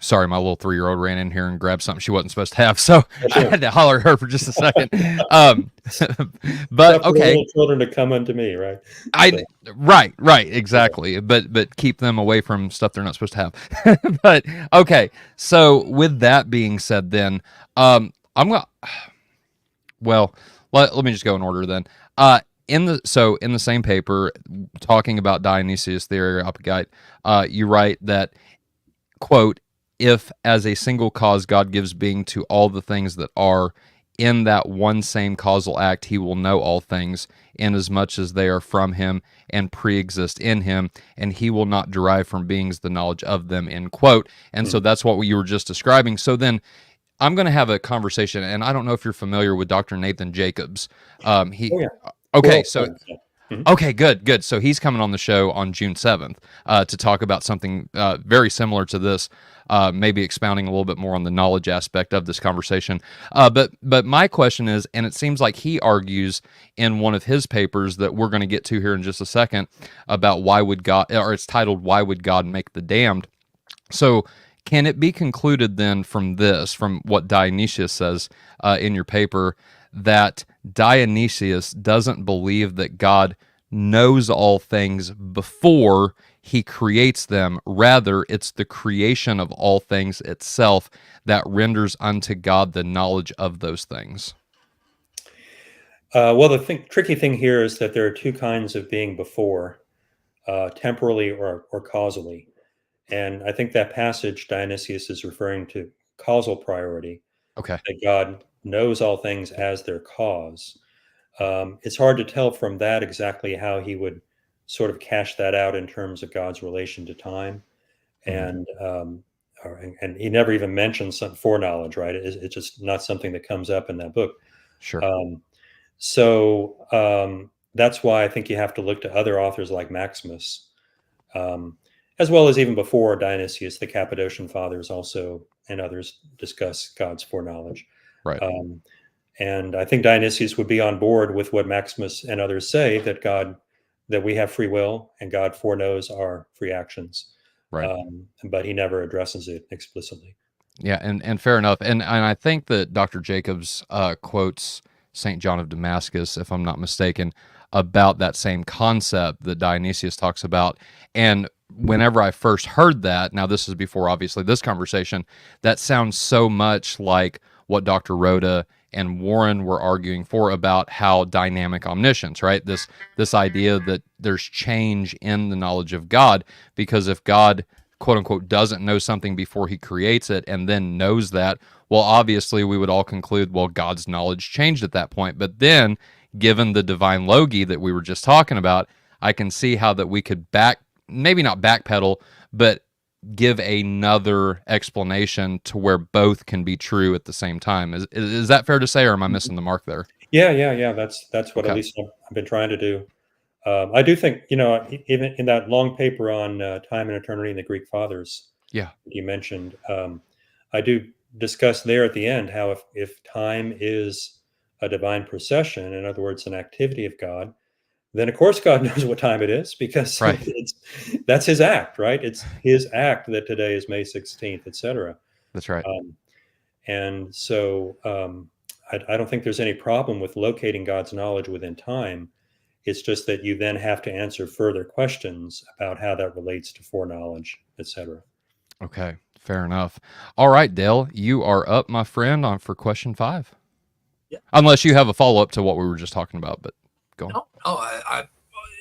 sorry, my little 3-year-old ran in here and grabbed something she wasn't supposed to have. So I had to holler at her for just a second. But For the okay. little children to come unto me, right? Right, exactly. But keep them away from stuff they're not supposed to have. But okay. So with that being said, then, I'm gonna, well, let me just go in order then. In the same paper, talking about Dionysius, the Areopagite, you write that, quote, if as a single cause God gives being to all the things that are, in that one same causal act he will know all things, inasmuch as they are from him and pre-exist in him, and he will not derive from beings the knowledge of them, end quote. And so that's what you were just describing. So then I'm going to have a conversation, and I don't know if you're familiar with Dr. Nathan Jacobs. Okay, Well, so yeah. Mhm. okay, good. So he's coming on the show on June 7th to talk about something very similar to this, maybe expounding a little bit more on the knowledge aspect of this conversation. But my question is, and it seems like he argues in one of his papers that we're going to get to here in just a second about why would God, or it's titled "Why Would God Make the Damned?" So can it be concluded then from this, from what Dionysius says in your paper, that Dionysius doesn't believe that God knows all things before he creates them? Rather, it's the creation of all things itself that renders unto God the knowledge of those things. Well, the tricky thing here is that there are two kinds of being before, temporally or causally. And I think that passage Dionysius is referring to causal priority, Okay. that God knows all things as their cause. It's hard to tell from that exactly how he would sort of cash that out in terms of God's relation to time. And and he never even mentions some foreknowledge, right? It's just not something that comes up in that book. Sure. That's why I think you have to look to other authors like Maximus, as well as even before Dionysius, the Cappadocian Fathers also and others discuss God's foreknowledge. Right. And I think Dionysius would be on board with what Maximus and others say, that we have free will and God foreknows our free actions. Right. But he never addresses it explicitly. Yeah, and fair enough. And I think that Dr. Jacobs quotes St. John of Damascus, if I'm not mistaken, about that same concept that Dionysius talks about. And whenever I first heard that, now this is before obviously this conversation, that sounds so much like what Dr. Rhoda and Warren were arguing for about how dynamic omniscience, right? This idea that there's change in the knowledge of God, because if God, quote unquote, doesn't know something before he creates it and then knows that, well, obviously we would all conclude, well, God's knowledge changed at that point. But then, given the divine logi that we were just talking about, I can see how that we could maybe not backpedal, but give another explanation to where both can be true at the same time. Is that fair to say, or am I missing the mark there? Yeah. That's what Okay. at least I've been trying to do. I do think, even in that long paper on time and eternity in the Greek Fathers, Yeah. you mentioned, I do discuss there at the end how if time is a divine procession, in other words, an activity of God, then of course God knows what time it is, because Right. that's his act, right? It's his act that today is May 16th, etc. That's right. And so I don't think there's any problem with locating God's knowledge within time. It's just that you then have to answer further questions about how that relates to foreknowledge, etc. Okay, fair enough. All right, Dale, you are up, my friend, on for question 5. Yeah. Unless you have a follow-up to what we were just talking about, but go on. No,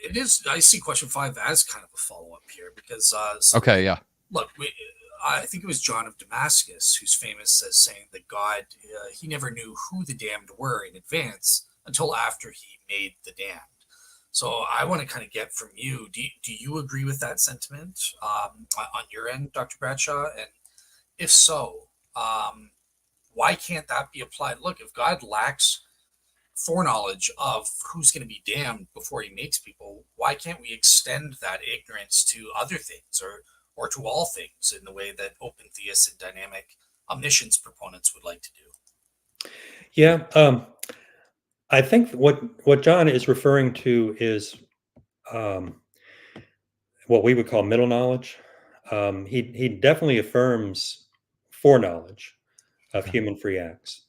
it is. I see question 5 as kind of a follow up here because. Okay, yeah. Look, I think it was John of Damascus who's famous as saying that God, he never knew who the damned were in advance until after he made the damned. So I want to kind of get from you, do you agree with that sentiment on your end, Dr. Bradshaw? And if so, why can't that be applied? Look, if God lacks foreknowledge of who's going to be damned before he makes people, why can't we extend that ignorance to other things or to all things in the way that open theists and dynamic omniscience proponents would like to do? Yeah, I think what John is referring to is um, what we would call middle knowledge. He definitely affirms foreknowledge of Okay. human free acts.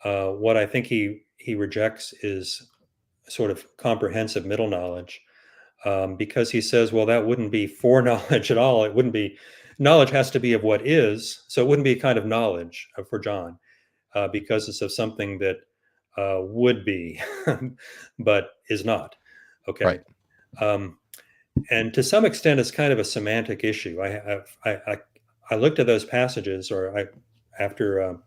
What I think he rejects is sort of comprehensive middle knowledge, because he says, well, that wouldn't be foreknowledge at all. It wouldn't be knowledge has to be of what is, so it wouldn't be a kind of knowledge for John, because it's of something that would be, but is not. Okay. Right. And to some extent, it's kind of a semantic issue. I looked at those passages, after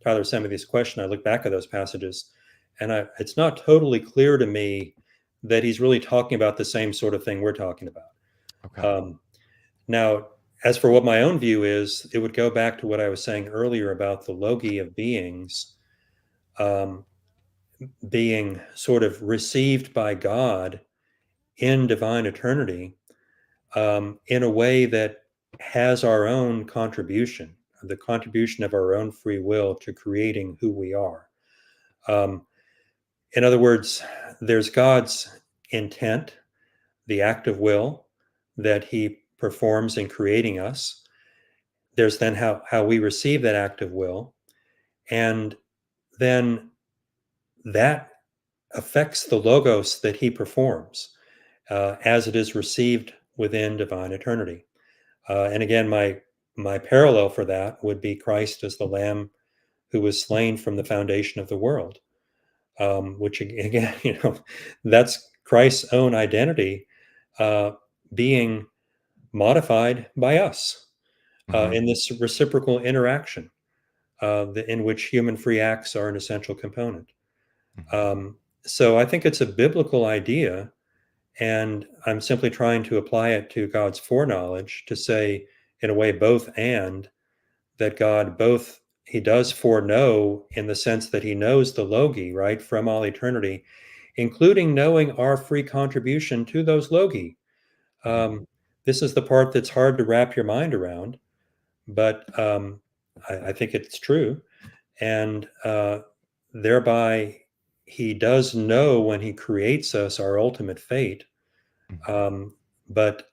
Tyler sent me this question, I looked back at those passages, and it's not totally clear to me that he's really talking about the same sort of thing we're talking about. Okay. Now, as for what my own view is, it would go back to what I was saying earlier about the logoi of beings being sort of received by God in divine eternity, in a way that has our own contribution, the contribution of our own free will to creating who we are. In other words, there's God's intent, the act of will that he performs in creating us. There's then how we receive that act of will. And then that affects the logos that he performs as it is received within divine eternity. And again, my parallel for that would be Christ as the Lamb who was slain from the foundation of the world, which again, that's Christ's own identity being modified by us in this reciprocal interaction in which human free acts are an essential component. So I think it's a biblical idea, and I'm simply trying to apply it to God's foreknowledge to say, in a way, both and, that God he does foreknow in the sense that he knows the logoi, right, from all eternity, including knowing our free contribution to those logoi. This is the part that's hard to wrap your mind around, but I think it's true. And thereby, he does know when he creates us our ultimate fate. But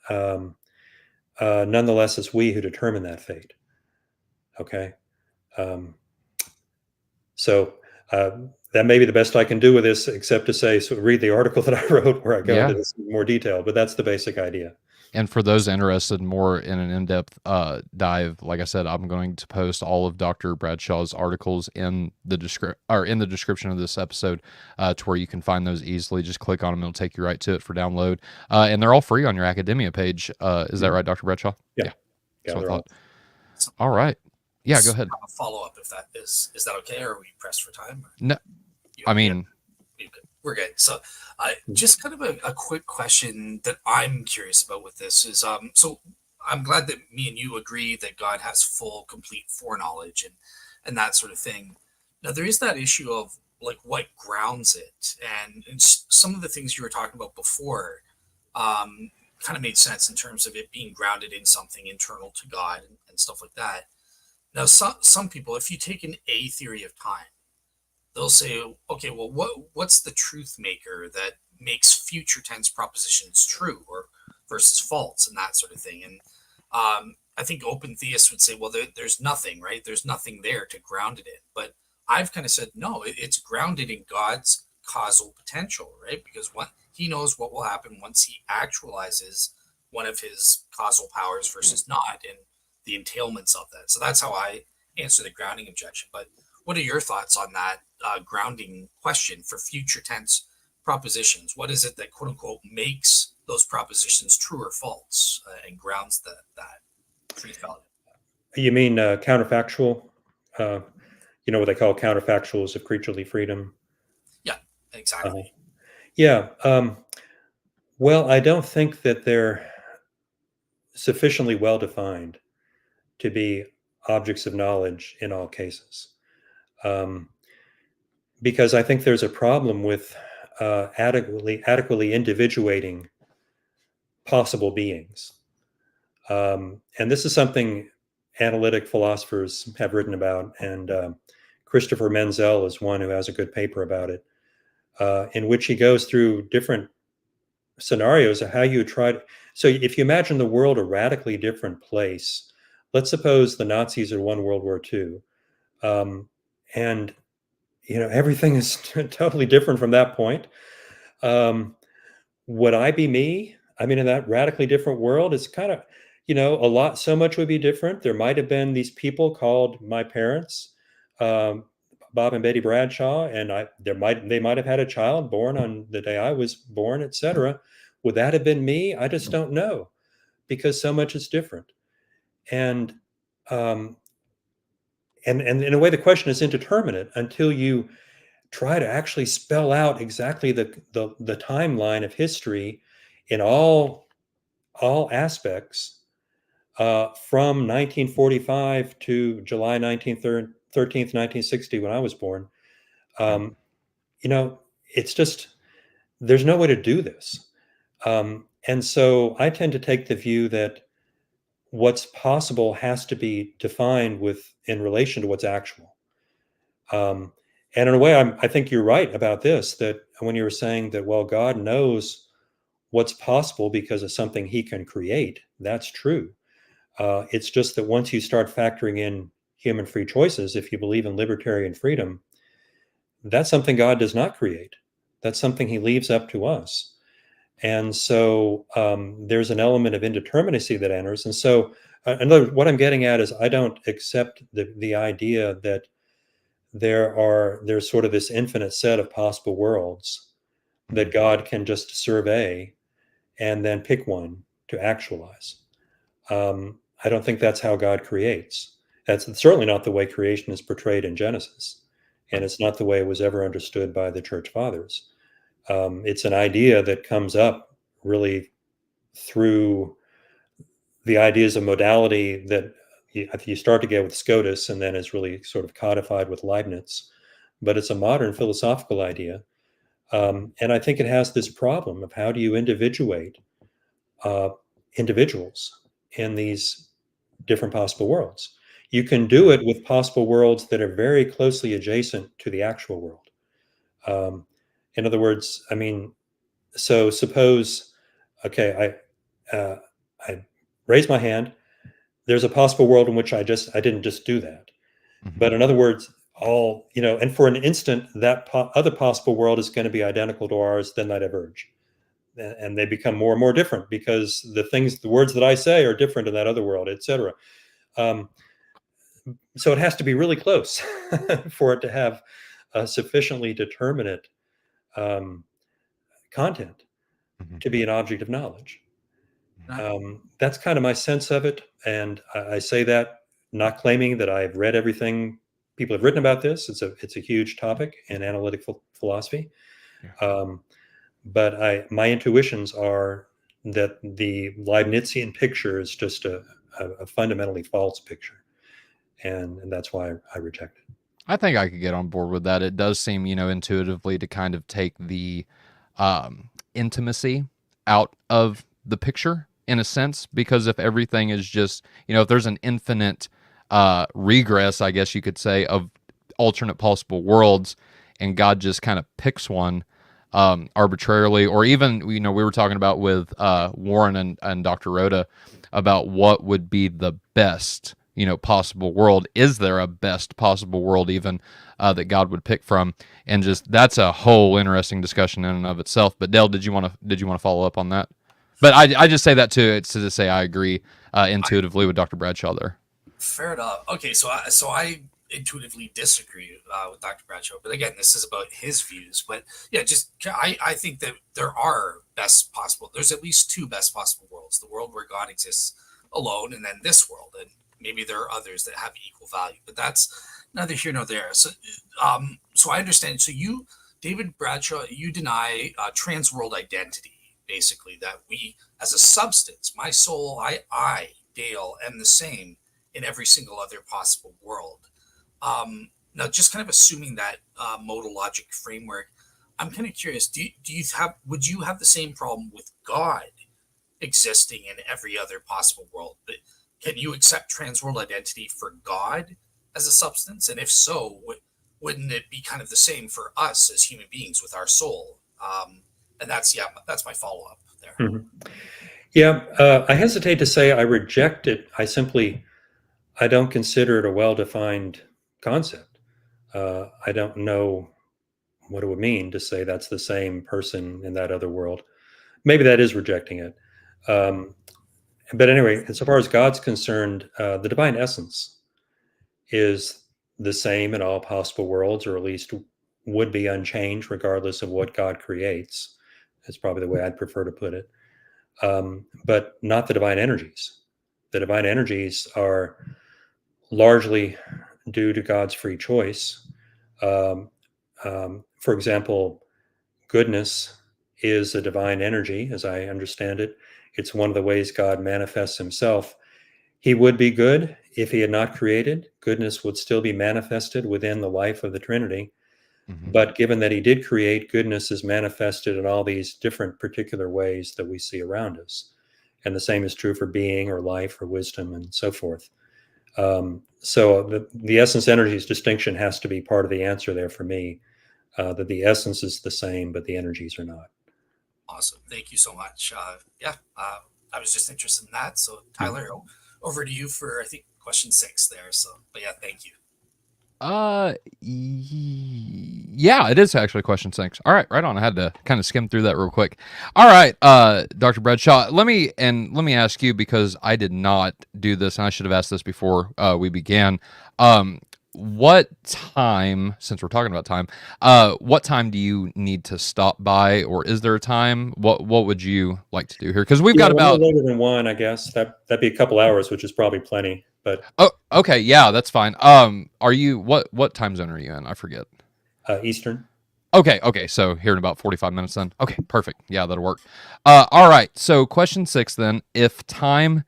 nonetheless, it's we who determine that fate. Okay. So that may be the best I can do with this, except to say, so read the article that I wrote where I go into this in more detail, but that's the basic idea. And for those interested more in an in-depth dive, like I said, I'm going to post all of Dr. Bradshaw's articles in the description of this episode, to where you can find those easily. Just click on them; it'll take you right to it for download, and they're all free on your academia page. Is that right, Dr. Bradshaw? Yeah. That's what I thought. All right. Yeah, go ahead. A follow up, if that is that okay, or are we pressed for time? No, I mean, we're good. So, just kind of a quick question that I'm curious about with this is, so I'm glad that me and you agree that God has full, complete foreknowledge and that sort of thing. Now, there is that issue of like what grounds it, and some of the things you were talking about before kind of made sense in terms of it being grounded in something internal to God and stuff like that. Now, some people, if you take an A theory of time, they'll say, okay, well, what's the truth maker that makes future tense propositions true or versus false and that sort of thing? And I think open theists would say, well, there's nothing, right? There's nothing there to ground it in. But I've kind of said, no, it's grounded in God's causal potential, right? Because he knows what will happen once he actualizes one of his causal powers versus not, and the entailments of that. So that's how I answer the grounding objection. But what are your thoughts on that grounding question for future tense propositions? What is it that, quote unquote, makes those propositions true or false and grounds that truth value? You mean counterfactual? What they call counterfactuals of creaturely freedom? Yeah, exactly. Yeah. Well, I don't think that they're sufficiently well defined to be objects of knowledge in all cases. because I think there's a problem with adequately individuating possible beings. And this is something analytic philosophers have written about, and Christopher Menzel is one who has a good paper about it, in which he goes through different scenarios of how you try to. So if you imagine the world a radically different place, let's suppose the Nazis had won World War II, and everything is totally different from that point. Would I be me? I mean, in that radically different world, it's kind of, so much would be different. There might have been these people called my parents, um, Bob and Betty Bradshaw, and they might have had a child born on the day I was born, etc. Would that have been me? I just don't know, because so much is different. And um, and in a way, the question is indeterminate until you try to actually spell out exactly the timeline of history in all aspects, from 1945 to July 13th, 1960, when I was born. Um, it's just, there's no way to do this. And so I tend to take the view that what's possible has to be defined in relation to what's actual. And in a way, I think you're right about this, that when you were saying that, well, God knows what's possible because of something he can create, that's true. It's just that once you start factoring in human free choices, if you believe in libertarian freedom, that's something God does not create. That's something he leaves up to us. And so there's an element of indeterminacy that enters. And so what I'm getting at is, I don't accept the idea that there's sort of this infinite set of possible worlds that God can just survey and then pick one to actualize. I don't think that's how God creates. That's certainly not the way creation is portrayed in Genesis, and it's not the way it was ever understood by the church fathers. It's an idea that comes up really through the ideas of modality that you start to get with Scotus, and then is really sort of codified with Leibniz. But it's a modern philosophical idea. And I think it has this problem of, how do you individuate individuals in these different possible worlds? You can do it with possible worlds that are very closely adjacent to the actual world. In other words, I mean, so suppose, okay, I raise my hand. There's a possible world in which I didn't just do that. But in other words, and for an instant, that other possible world is going to be identical to ours, then I diverge. And they become more and more different, because the words that I say are different in that other world, etc. So it has to be really close for it to have a sufficiently determinate content to be an object of knowledge. That's kind of my sense of it. And I say that not claiming that I've read everything people have written about this. It's a huge topic in analytic philosophy. But my intuitions are that the Leibnizian picture is just a fundamentally false picture. And that's why I reject it. I think I could get on board with that. It does seem, intuitively to kind of take the intimacy out of the picture, in a sense, because if everything is just, if there's an infinite regress, I guess you could say, of alternate possible worlds, and God just kind of picks one arbitrarily, or even, we were talking about with Warren and Dr. Rhoda about what would be the best possible world. Is there a best possible world even that God would pick from? And just, that's a whole interesting discussion in and of itself. But Dale, did you want to follow up on that? But I just say that to say I agree intuitively with Dr. Bradshaw there. Fair enough. Okay, so I intuitively disagree with Dr. Bradshaw, but again, this is about his views. But yeah, I think that there are there's at least two best possible worlds: the world where God exists alone, and then this world. And maybe there are others that have equal value, but that's neither here nor there. So I understand. So you, David Bradshaw, you deny trans world identity, basically, that we, as a substance, my soul, I, Dale, am the same in every single other possible world. Now, just kind of assuming that modal logic framework, I'm kind of curious. Would you have the same problem with God existing in every other possible world? But can you accept transworld identity for God as a substance? And if so, wouldn't it be kind of the same for us as human beings with our soul? And that's my follow up there. Mhm. Yeah, I hesitate to say I reject it. I don't consider it a well-defined concept. I don't know what it would mean to say that's the same person in that other world. Maybe that is rejecting it. But anyway, as far as God's concerned, the divine essence is the same in all possible worlds, or at least would be unchanged regardless of what God creates. That's probably the way I'd prefer to put it. But not the divine energies. The divine energies are largely due to God's free choice. For example, goodness is a divine energy, as I understand it. It's one of the ways God manifests himself. He would be good if he had not created. Goodness would still be manifested within the life of the Trinity. Mhm. But given that he did create, goodness is manifested in all these different particular ways that we see around us. And the same is true for being or life or wisdom and so forth. So the essence energies distinction has to be part of the answer there for me, that the essence is the same, but the energies are not. Awesome. Thank you so much. I was just interested in that. So Tyler, over to you for, I think, question 6 there. So, but yeah, thank you. Yeah, it is actually question 6. All right, right on. I had to kind of skim through that real quick. All right, Dr. Bradshaw, let me ask you, because I did not do this, and I should have asked this before we began. What time, since we're talking about time, what time do you need to stop by, or is there a time? What would you like to do here? Because we've got about later than 1, I guess. That'd be a couple hours, which is probably plenty. But okay, yeah, that's fine. Are you what time zone are you in? I forget. Eastern. Okay, so here in about 45 minutes then. Okay, perfect. Yeah, that'll work. All right, so question 6 then. If time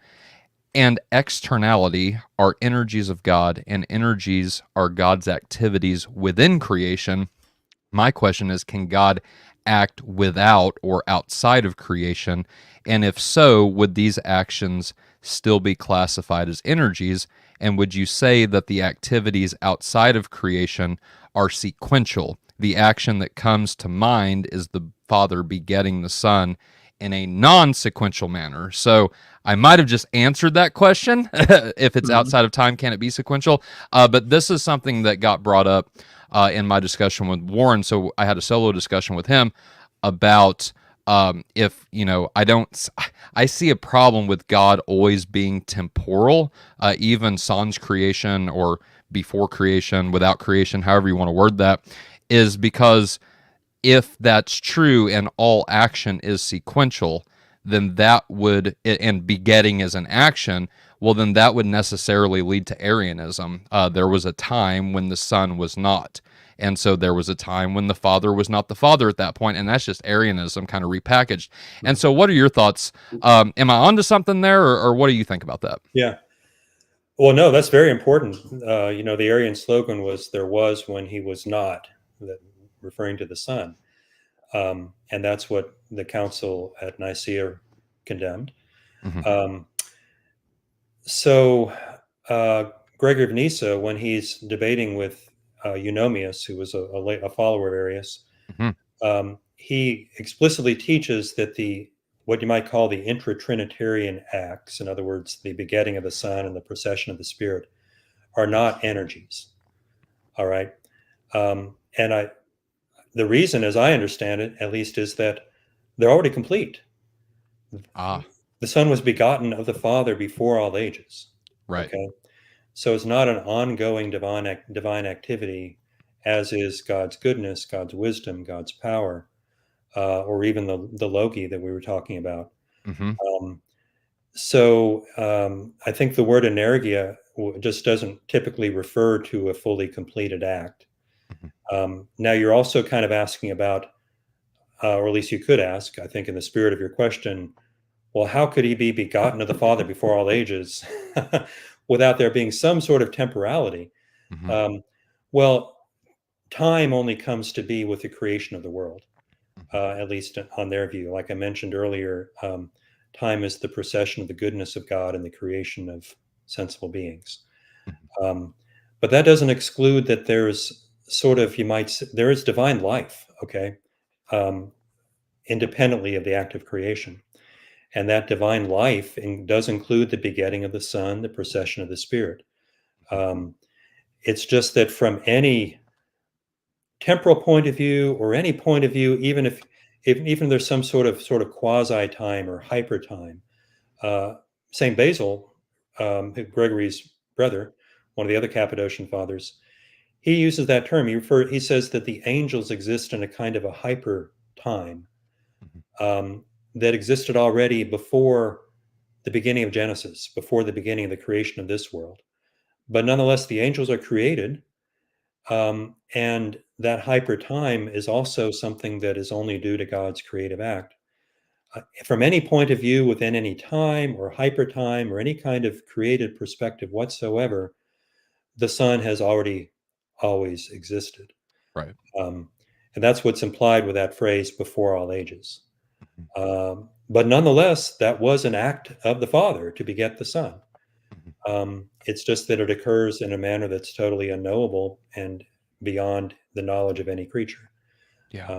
and externality are energies of God, and energies are God's activities within creation, my question is, can God act without or outside of creation? And if so, would these actions still be classified as energies? And would you say that the activities outside of creation are sequential? The action that comes to mind is the Father begetting the Son in a non-sequential manner. So I might have just answered that question. If it's outside of time, can it be sequential? But this is something that got brought up in my discussion with Warren. So I had a solo discussion with him about if, I see a problem with God always being temporal, even sans creation or before creation, without creation, however you want to word that, is because if that's true and all action is sequential, then that would, and begetting is an action, well, then that would necessarily lead to Arianism. There was a time when the Son was not. And so there was a time when the Father was not the Father at that point, and that's just Arianism kind of repackaged. And so what are your thoughts? Am I onto something there, or what do you think about that? Yeah. Well, no, that's very important. The Arian slogan was "There was when he was not," referring to the Son. And that's what the Council at Nicaea condemned. Mm-hmm. So Gregory of Nyssa, when he's debating with Eunomius, who was a follower of Arius, he explicitly teaches that what you might call the intra-Trinitarian acts, in other words, the begetting of the Son and the procession of the Spirit, are not energies. All right. And the reason, as I understand it, at least, is that they're already complete. The Son was begotten of the Father before all ages. Right. Okay. So it's not an ongoing divine activity, as is God's goodness, God's wisdom, God's power, or even the logoi that we were talking about. So I think the word energia just doesn't typically refer to a fully completed act. Now, you're also kind of asking about, or at least you could ask, I think in the spirit of your question, well, how could he be begotten of the Father before all ages without there being some sort of temporality? Well, time only comes to be with the creation of the world, at least on their view. Like I mentioned earlier, time is the procession of the goodness of God in the creation of sensible beings. But that doesn't exclude that there's sort of, you might say, there is divine life, okay, independently of the act of creation. And that divine life does include the begetting of the Son, the procession of the Spirit. It's just that from any temporal point of view or any point of view, even if there's some sort of quasi time or hyper time, Saint Basil, Gregory's brother, one of the other Cappadocian fathers, he uses that term. He says that the angels exist in a kind of a hyper time that existed already before the beginning of Genesis, before the beginning of the creation of this world. But nonetheless, the angels are created, and that hyper time is also something that is only due to God's creative act. From any point of view, within any time or hyper time or any kind of created perspective whatsoever, the Son has already always existed. Right. And that's what's implied with that phrase, before all ages. But nonetheless, that was an act of the Father to beget the Son. It's just that it occurs in a manner that's totally unknowable and beyond the knowledge of any creature. Yeah.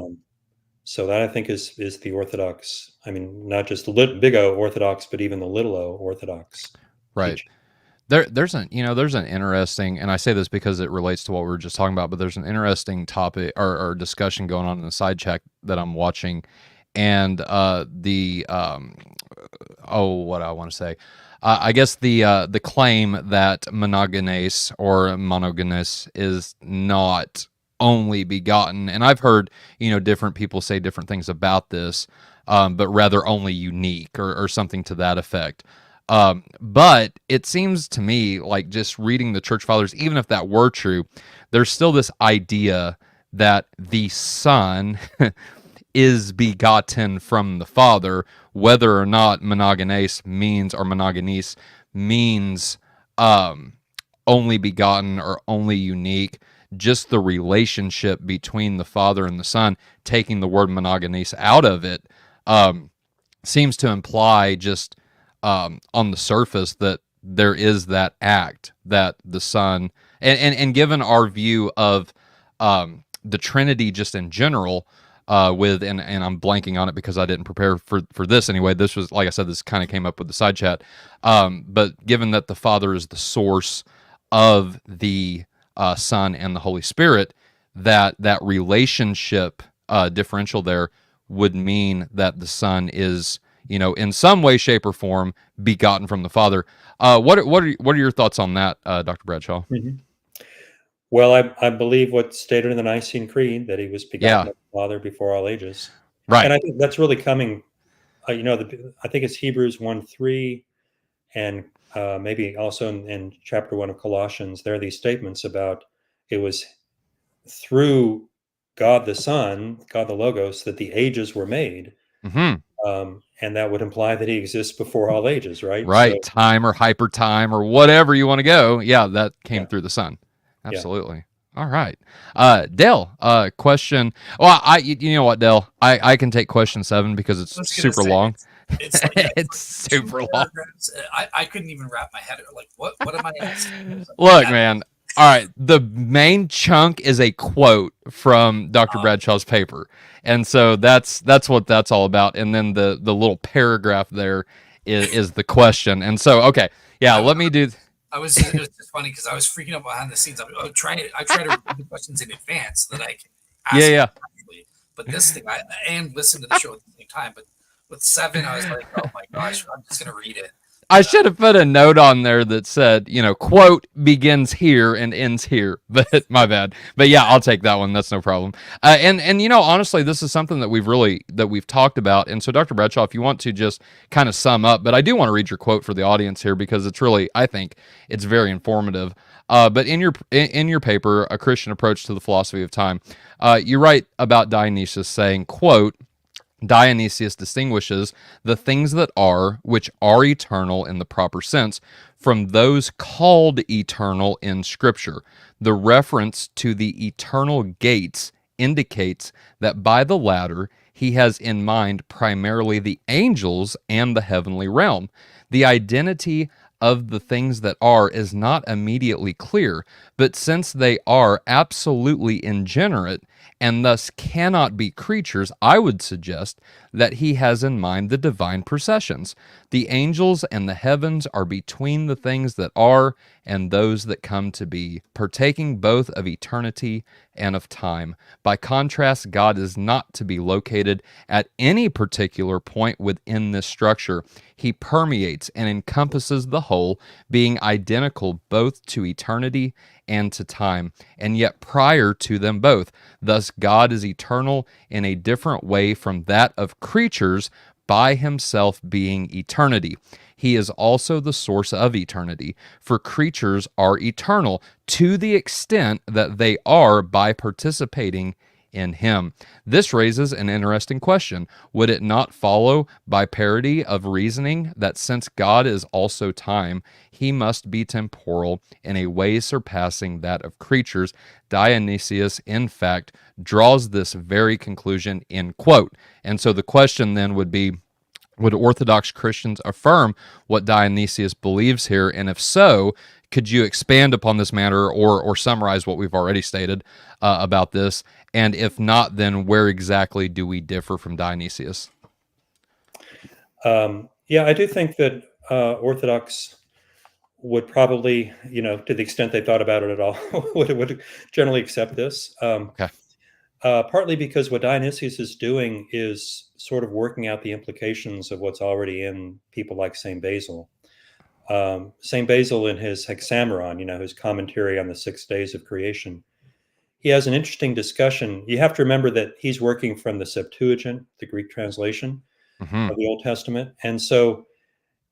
So that, I think, is the Orthodox. I mean, not just the big O Orthodox, but even the little O Orthodox. Right. teaching. There's an interesting, and I say this because it relates to what we were just talking about, but there's an interesting topic or discussion going on in the side chat that I'm watching, and what I want to say, I guess the claim that monogenes or monogenes is not only begotten, and I've heard different people say different things about this, but rather only unique or something to that effect. But it seems to me like, just reading the church fathers, even if that were true, there's still this idea that the Son is begotten from the Father, whether or not monogenes means only begotten or only unique. Just the relationship between the Father and the Son, taking the word monogenes out of it, seems to imply just on the surface that there is that act that the Son, and given our view of the Trinity just in general, and I'm blanking on it because I didn't prepare for this anyway. This was, like I said, this kind of came up with the side chat. But given that the Father is the source of the Son and the Holy Spirit, that relationship differential there would mean that the Son is, in some way, shape, or form, begotten from the Father. What are your thoughts on that, Dr. Bradshaw? Mm-hmm. Well, I believe what's stated in the Nicene Creed, that he was begotten of the Father before all ages. Right. And I think that's really coming, I think it's Hebrews 1:3, and maybe also in chapter 1 of Colossians, there are these statements about it was through God the Son, God the Logos, that the ages were made. And that would imply that he exists before all ages, right? Right. So, time or hyper time or whatever you want to go. Yeah, that came through the Son. Absolutely. Yeah. All right. Dale, question. Well, you know what, Dale? I can take question 7 because it's super long. It's like, it's super long. I couldn't even wrap my head around, like, what am I asking? Look, man. All right. The main chunk is a quote from Dr. Bradshaw's paper. And so that's what that's all about. And then the little paragraph there is the question. And so, okay. Yeah, let me do... it was just funny because I was freaking out behind the scenes. I try to read the questions in advance so that I can ask them correctly. But this thing, and listen to the show at the same time. But with 7, I was like, oh my gosh, I'm just going to read it. I should have put a note on there that said, quote begins here and ends here, but my bad. But yeah, I'll take that one. That's no problem. And honestly, this is something that we've talked about. And so, Dr. Bradshaw, if you want to just kind of sum up, but I do want to read your quote for the audience here because it's really, I think it's very informative. But in your paper, A Christian Approach to the Philosophy of Time, you write about Dionysius saying, quote, Dionysius distinguishes the things that are, which are eternal in the proper sense, from those called eternal in Scripture. The reference to the eternal gates indicates that by the latter, he has in mind primarily the angels and the heavenly realm. The identity of the things that are is not immediately clear, but since they are absolutely ingenerate and thus cannot be creatures, I would suggest that he has in mind the divine processions. The angels and the heavens are between the things that are and those that come to be, partaking both of eternity and of time. By contrast, God is not to be located at any particular point within this structure. He permeates and encompasses the whole, being identical both to eternity and to time, and yet prior to them both. Thus, God is eternal in a different way from that of creatures, by himself being eternity. He is also the source of eternity, for creatures are eternal to the extent that they are by participating in him. This raises an interesting question. Would it not follow by parity of reasoning that since God is also time, he must be temporal in a way surpassing that of creatures? Dionysius, in fact, draws this very conclusion in quote. And so the question then would be, would Orthodox Christians affirm what Dionysius believes here? And if so, could you expand upon this matter or summarize what we've already stated about this? And if not, then where exactly do we differ from Dionysius? Yeah, I do think that Orthodox would probably, to the extent they thought about it at all, would generally accept this. Okay. Partly because what Dionysius is doing is sort of working out the implications of what's already in people like St. Basil. St. Basil, in his Hexameron, his commentary on the 6 days of creation, he has an interesting discussion. You have to remember that he's working from the Septuagint, the Greek translation Mm-hmm. of the Old Testament. And so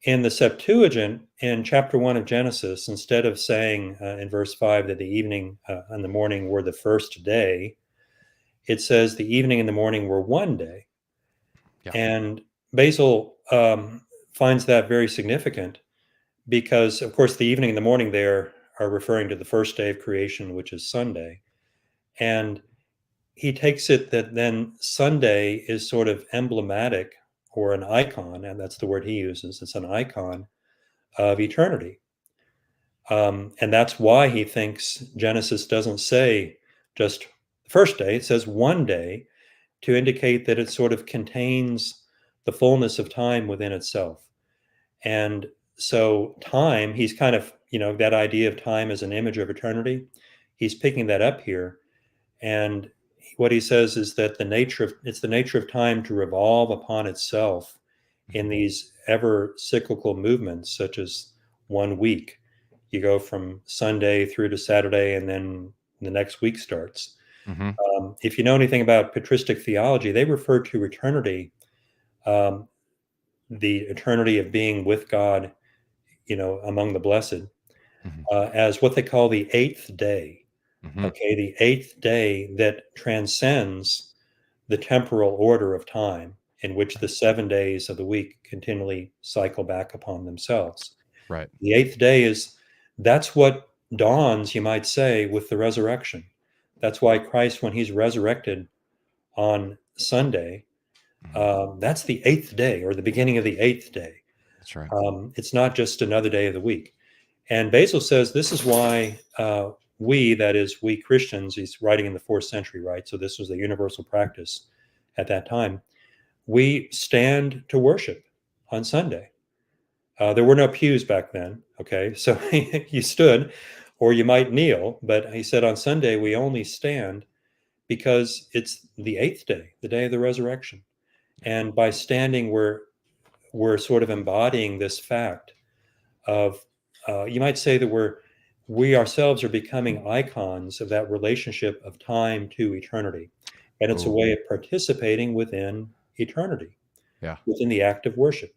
in the Septuagint, in chapter 1 of Genesis, instead of saying in verse 5 that the evening and the morning were the first day, it says the evening and the morning were one day. Yeah. And Basil finds that very significant because, of course, the evening and the morning there are referring to the first day of creation, which is Sunday. And he takes it that then Sunday is sort of emblematic or an icon, and that's the word he uses. It's an icon of eternity. And that's why he thinks Genesis doesn't say just the first day, it says one day to indicate that it sort of contains the fullness of time within itself. And so time, he's kind of, that idea of time as an image of eternity, he's picking that up here. And what he says is that it's the nature of time to revolve upon itself in these ever cyclical movements, such as 1 week. You go from Sunday through to Saturday, and then the next week starts. Mm-hmm. If you know anything about patristic theology, they refer to eternity, the eternity of being with God, among the blessed, Mm-hmm. as what they call the eighth day. Mm-hmm. Okay, the eighth day that transcends the temporal order of time in which the 7 days of the week continually cycle back upon themselves. Right. The eighth day that's what dawns, you might say, with the resurrection. That's why Christ, when he's resurrected on Sunday, that's the eighth day or the beginning of the eighth day. That's right. It's not just another day of the week. And Basil says this is why that is, we Christians, he's writing in the 4th century, right? So this was the universal practice at that time. We stand to worship on Sunday. There were no pews back then, okay? So you stood or you might kneel, but he said on Sunday we only stand because it's the eighth day, the day of the resurrection. And by standing, we're sort of embodying this fact of, you might say that we ourselves are becoming icons of that relationship of time to eternity. And it's a way of participating within eternity, Yeah. within the act of worship.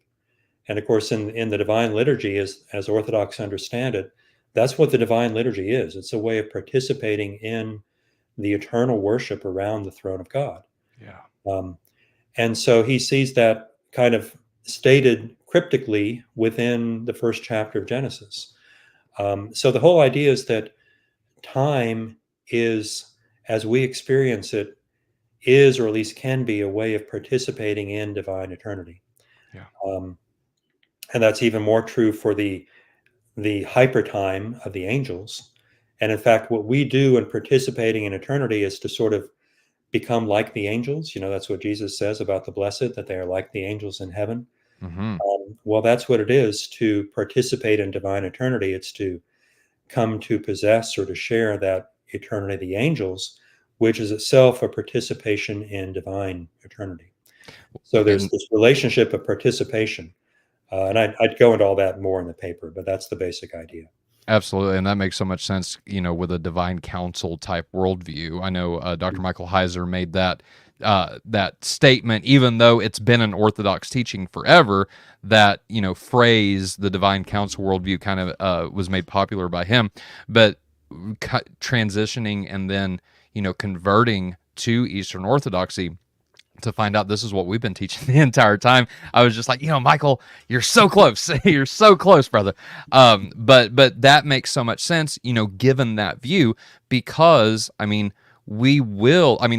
And of course, in the divine liturgy, as Orthodox understand it, that's what the divine liturgy is. It's a way of participating in the eternal worship around the throne of God. Yeah. And so he sees that kind of stated cryptically within the first chapter of Genesis. So the whole idea is that time is, as we experience it, is, or at least can be, a way of participating in divine eternity. Yeah. And that's even more true for the hypertime of the angels. And in fact, what we do in participating in eternity is to sort of become like the angels. That's what Jesus says about the blessed, that they are like the angels in heaven. Mm-hmm. Well, that's what it is to participate in divine eternity. It's to come to possess or to share that eternity of the angels, which is itself a participation in divine eternity. So there's this relationship of participation. And I'd go into all that more in the paper, but that's the basic idea. Absolutely, and that makes so much sense, with a divine council type worldview. I know Dr. Michael Heiser made that statement, even though it's been an Orthodox teaching forever, that, phrase, the divine council worldview, kind of was made popular by him. But transitioning and then, converting to Eastern Orthodoxy, to find out this is what we've been teaching the entire time, I was just like, Michael, you're so close. You're so close, brother. But that makes so much sense, given that view, because, the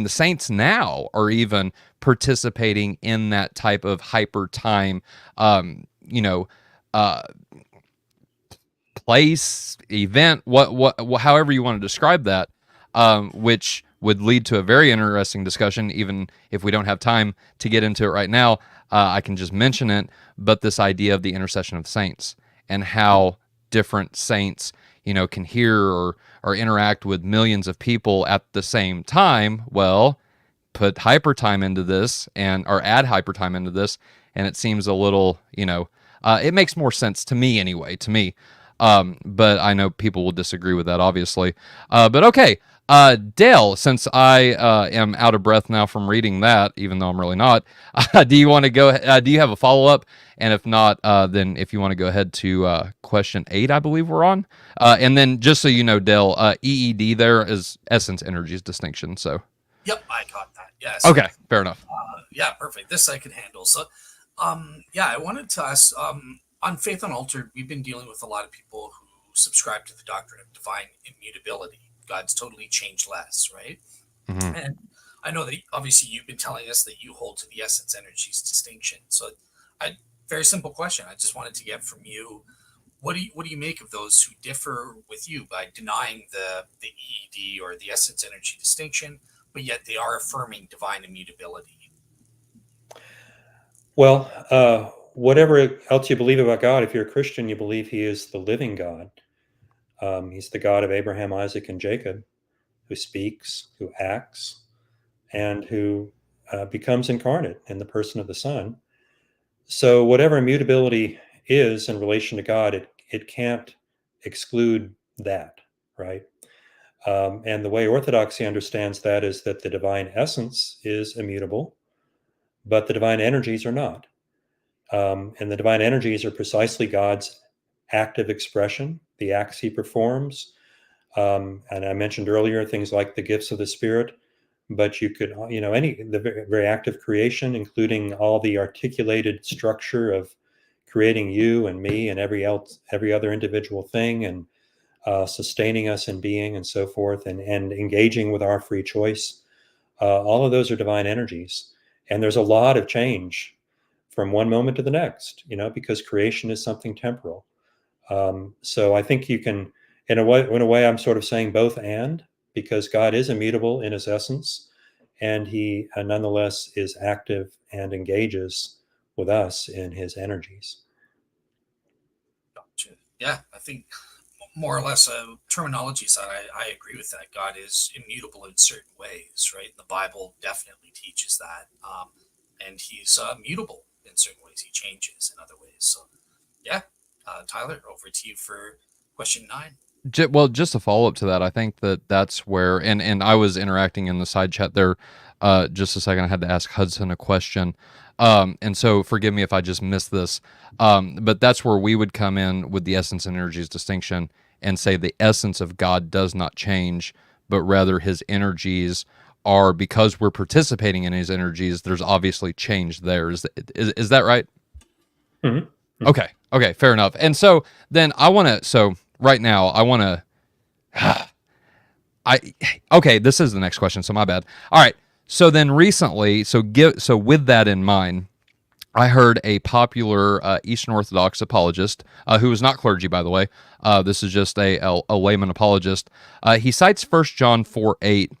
saints now are even participating in that type of hyper time, place, event, what however you want to describe that, which would lead to a very interesting discussion, even if we don't have time to get into it right now. I can just mention it, but this idea of the intercession of saints and how different saints, can hear or interact with millions of people at the same time. Well, put hypertime into this or add hypertime into this, and it seems a little, it makes more sense to me anyway, but I know people will disagree with that, obviously. But okay. Dale, since I am out of breath now from reading that, even though I'm really not, do you want to go? Do you have a follow up? And if not, then if you want to go ahead to question 8, I believe we're on. And then just so you know, Dale, EED there is essence energies distinction. So. Yep, I got that. Yes. Okay, fair enough. Yeah, perfect. This I can handle. So, I wanted to ask. On Faith Unaltered, we've been dealing with a lot of people who subscribe to the doctrine of divine immutability. God's totally changeless, right? Mm-hmm. And I know that obviously you've been telling us that you hold to the essence energies distinction. So, very simple question. I just wanted to get from you, what do you make of those who differ with you by denying the EED or the essence energy distinction, but yet they are affirming divine immutability? Well, whatever else you believe about God, if you're a Christian, you believe he is the living God. He's the God of Abraham, Isaac, and Jacob, who speaks, who acts, and who becomes incarnate in the person of the Son. So whatever immutability is in relation to God, it can't exclude that, right? And the way Orthodoxy understands that is that the divine essence is immutable, but the divine energies are not. And the divine energies are precisely God's active expression, the acts he performs. And I mentioned earlier things like the gifts of the Spirit, but you could, the very act of creation, including all the articulated structure of creating you and me and every other individual thing, and sustaining us in being and so forth, and engaging with our free choice. All of those are divine energies. And there's a lot of change from one moment to the next, because creation is something temporal. So I think you can, in a way, I'm sort of saying both and, because God is immutable in his essence, and he nonetheless is active and engages with us in his energies. Gotcha. Yeah, I think more or less terminology side, I agree with that. God is immutable in certain ways, right? The Bible definitely teaches that. And he's mutable in certain ways. He changes in other ways. So, yeah. Tyler, over to you for question 9. Well, just a follow up to that, I think that's where, and I was interacting in the side chat there just a second. I had to ask Hudson a question. And so forgive me if I just missed this. But that's where we would come in with the essence and energies distinction and say the essence of God does not change, but rather his energies are, because we're participating in his energies, there's obviously change there. Is that right? Mhm. Okay, fair enough. And so then right now I want to this is the next question, so my bad. All right. So then recently, so with that in mind, I heard a popular Eastern Orthodox apologist, who is not clergy, by the way. This is just a layman apologist. He cites 1 John 4:8.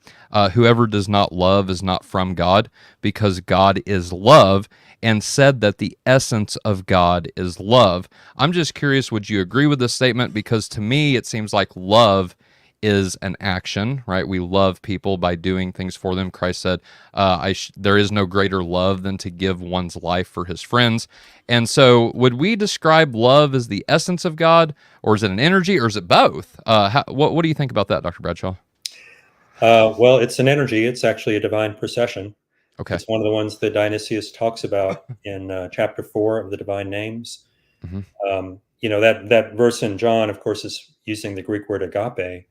Whoever does not love is not from God, because God is love, and said that the essence of God is love. I'm just curious, would you agree with this statement? Because to me, it seems like love is an action, right? We love people by doing things for them. Christ said, there is no greater love than to give one's life for his friends. And so would we describe love as the essence of God, or is it an energy, or is it both? What do you think about that, Dr. Bradshaw? Well, it's an energy. It's actually a divine procession. Okay. It's one of the ones that Dionysius talks about in chapter 4 of the Divine Names. Mm-hmm. That verse in John, of course, is using the Greek word agape.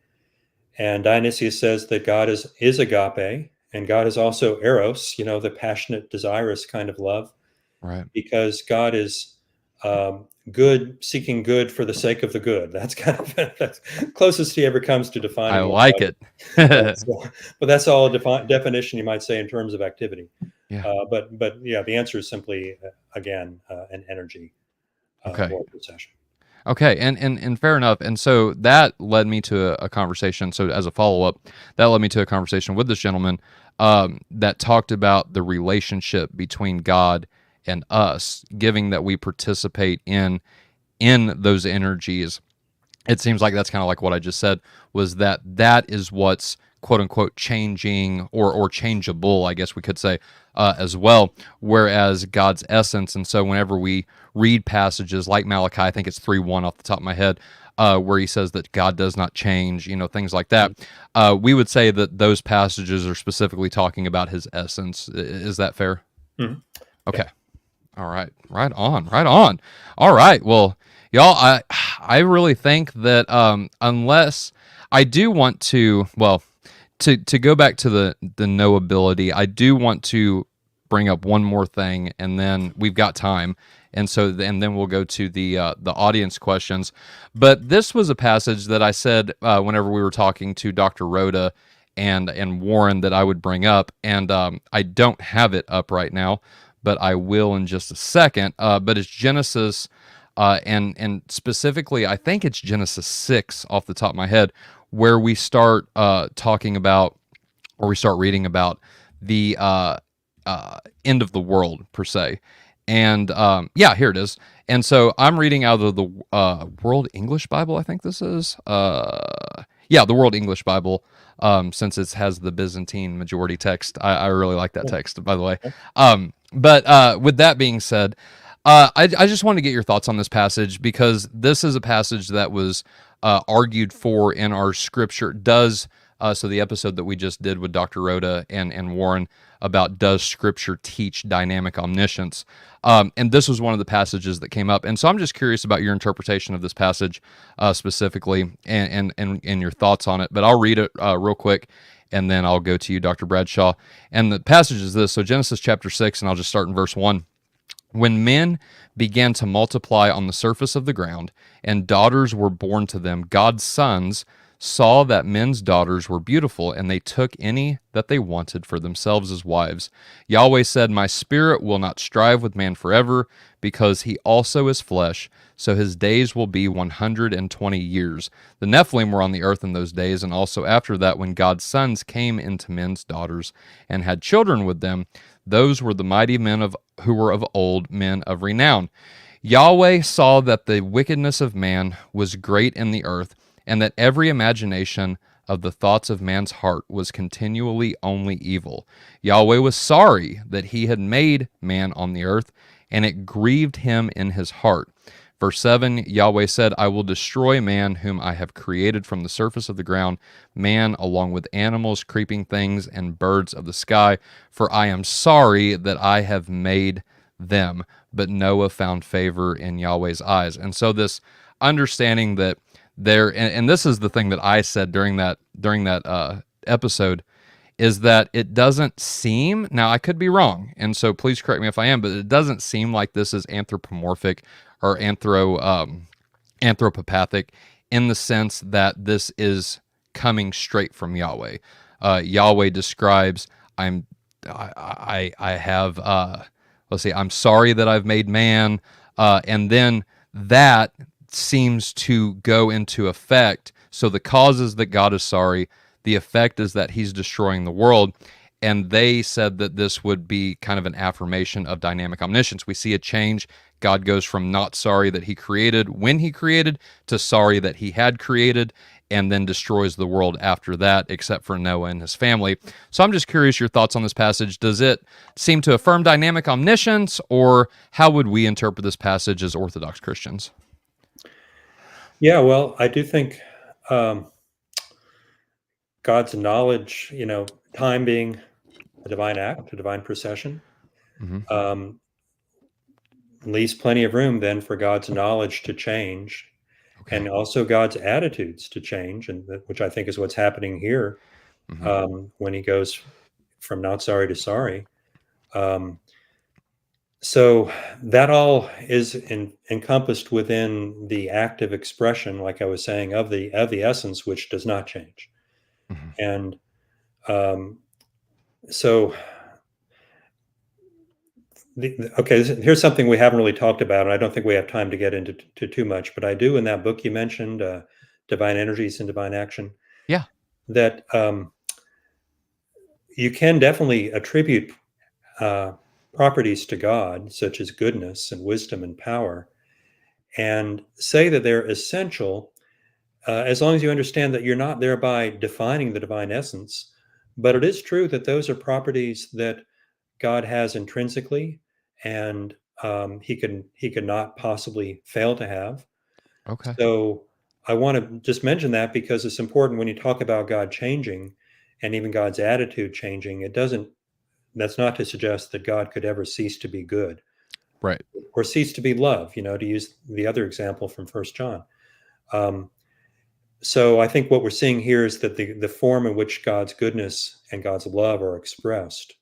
And Dionysius says that God is agape, and God is also eros, the passionate, desirous kind of love. Right. Because God is good, seeking good for the sake of the good. That's kind of that's closest he ever comes to defining. I like it. But that's all a definition, you might say, in terms of activity. Yeah. But yeah, the answer is simply, again, an energy or procession. Okay, and fair enough. And so that led me to a conversation. So as a follow-up, that led me to a conversation with this gentleman that talked about the relationship between God and us, giving that we participate in those energies. It seems like that's kind of like what I just said, was that is what's quote unquote changing or changeable, I guess we could say, as well, whereas God's essence. And so whenever we read passages like Malachi, I think it's 3:1 off the top of my head, where he says that God does not change, things like that, we would say that those passages are specifically talking about his essence. Is that fair? Mm-hmm. Okay. Yeah. All right. Right on. All right. Well, y'all, I really think that unless I do want to, to go back to the knowability, I do want to bring up one more thing, and then we've got time, and then we'll go to the audience questions. But this was a passage that I said whenever we were talking to Dr. Rhoda and Warren that I would bring up, and I don't have it up right now, but I will in just a second. But it's Genesis, and specifically, I think it's Genesis 6 off the top of my head, where we start talking about, or we start reading about the end of the world, per se. And here it is. And so I'm reading out of the World English Bible, I think this is. The World English Bible, since it has the Byzantine majority text. I really like that text, by the way. But with that being said, I just want to get your thoughts on this passage, because this is a passage that was argued for in our scripture. So the episode that we just did with Dr. Rhoda and Warren about does scripture teach dynamic omniscience? And this was one of the passages that came up. And so I'm just curious about your interpretation of this passage specifically and your thoughts on it. But I'll read it real quick, and then I'll go to you, Dr. Bradshaw. And the passage is this. So Genesis chapter 6, and I'll just start in verse 1. When men began to multiply on the surface of the ground, and daughters were born to them, God's sons saw that men's daughters were beautiful, and they took any that they wanted for themselves as wives. Yahweh said, My spirit will not strive with man forever, because he also is flesh, so his days will be 120 years. The Nephilim were on the earth in those days, and also after that, when God's sons came into men's daughters and had children with them. Those were the mighty men who were of old, men of renown. Yahweh saw that the wickedness of man was great in the earth, and that every imagination of the thoughts of man's heart was continually only evil. Yahweh was sorry that he had made man on the earth, and it grieved him in his heart. Verse 7, Yahweh said, I will destroy man whom I have created from the surface of the ground, man along with animals, creeping things, and birds of the sky, for I am sorry that I have made them. But Noah found favor in Yahweh's eyes. And so this understanding that there, and this is the thing that I said during that episode, is that it doesn't seem, now I could be wrong, and so please correct me if I am, but it doesn't seem like this is anthropomorphic or anthropopathic in the sense that this is coming straight from Yahweh. Yahweh describes, I have, let's see, I'm sorry that I've made man, and then that seems to go into effect. So the cause is that God is sorry. The effect is that he's destroying the world. And they said that this would be kind of an affirmation of dynamic omniscience. We see a change. God goes from not sorry that he created when he created to sorry that he had created, and then destroys the world after that, except for Noah and his family. So I'm just curious your thoughts on this passage. Does it seem to affirm dynamic omniscience, or how would we interpret this passage as Orthodox Christians? Yeah, well, I do think God's knowledge, time being a divine act, a divine procession, leaves plenty of room then for God's knowledge to change, and also God's attitudes to change, and which I think is what's happening here when he goes from not sorry to sorry. So that all is encompassed within the active expression, like I was saying, of the essence, which does not change. And so, here's something we haven't really talked about, and I don't think we have time to get into too much, but I do in that book you mentioned, Divine Energies and Divine Action. Yeah. That you can definitely attribute properties to God, such as goodness and wisdom and power, and say that they're essential as long as you understand that you're not thereby defining the divine essence. But it is true that those are properties that God has intrinsically, and he could not possibly fail to have. Okay. So I want to just mention that because it's important when you talk about God changing and even God's attitude changing. That's not to suggest that God could ever cease to be good, Right. or cease to be love, to use the other example from 1 John. So I think what we're seeing here is that the form in which God's goodness and God's love are expressed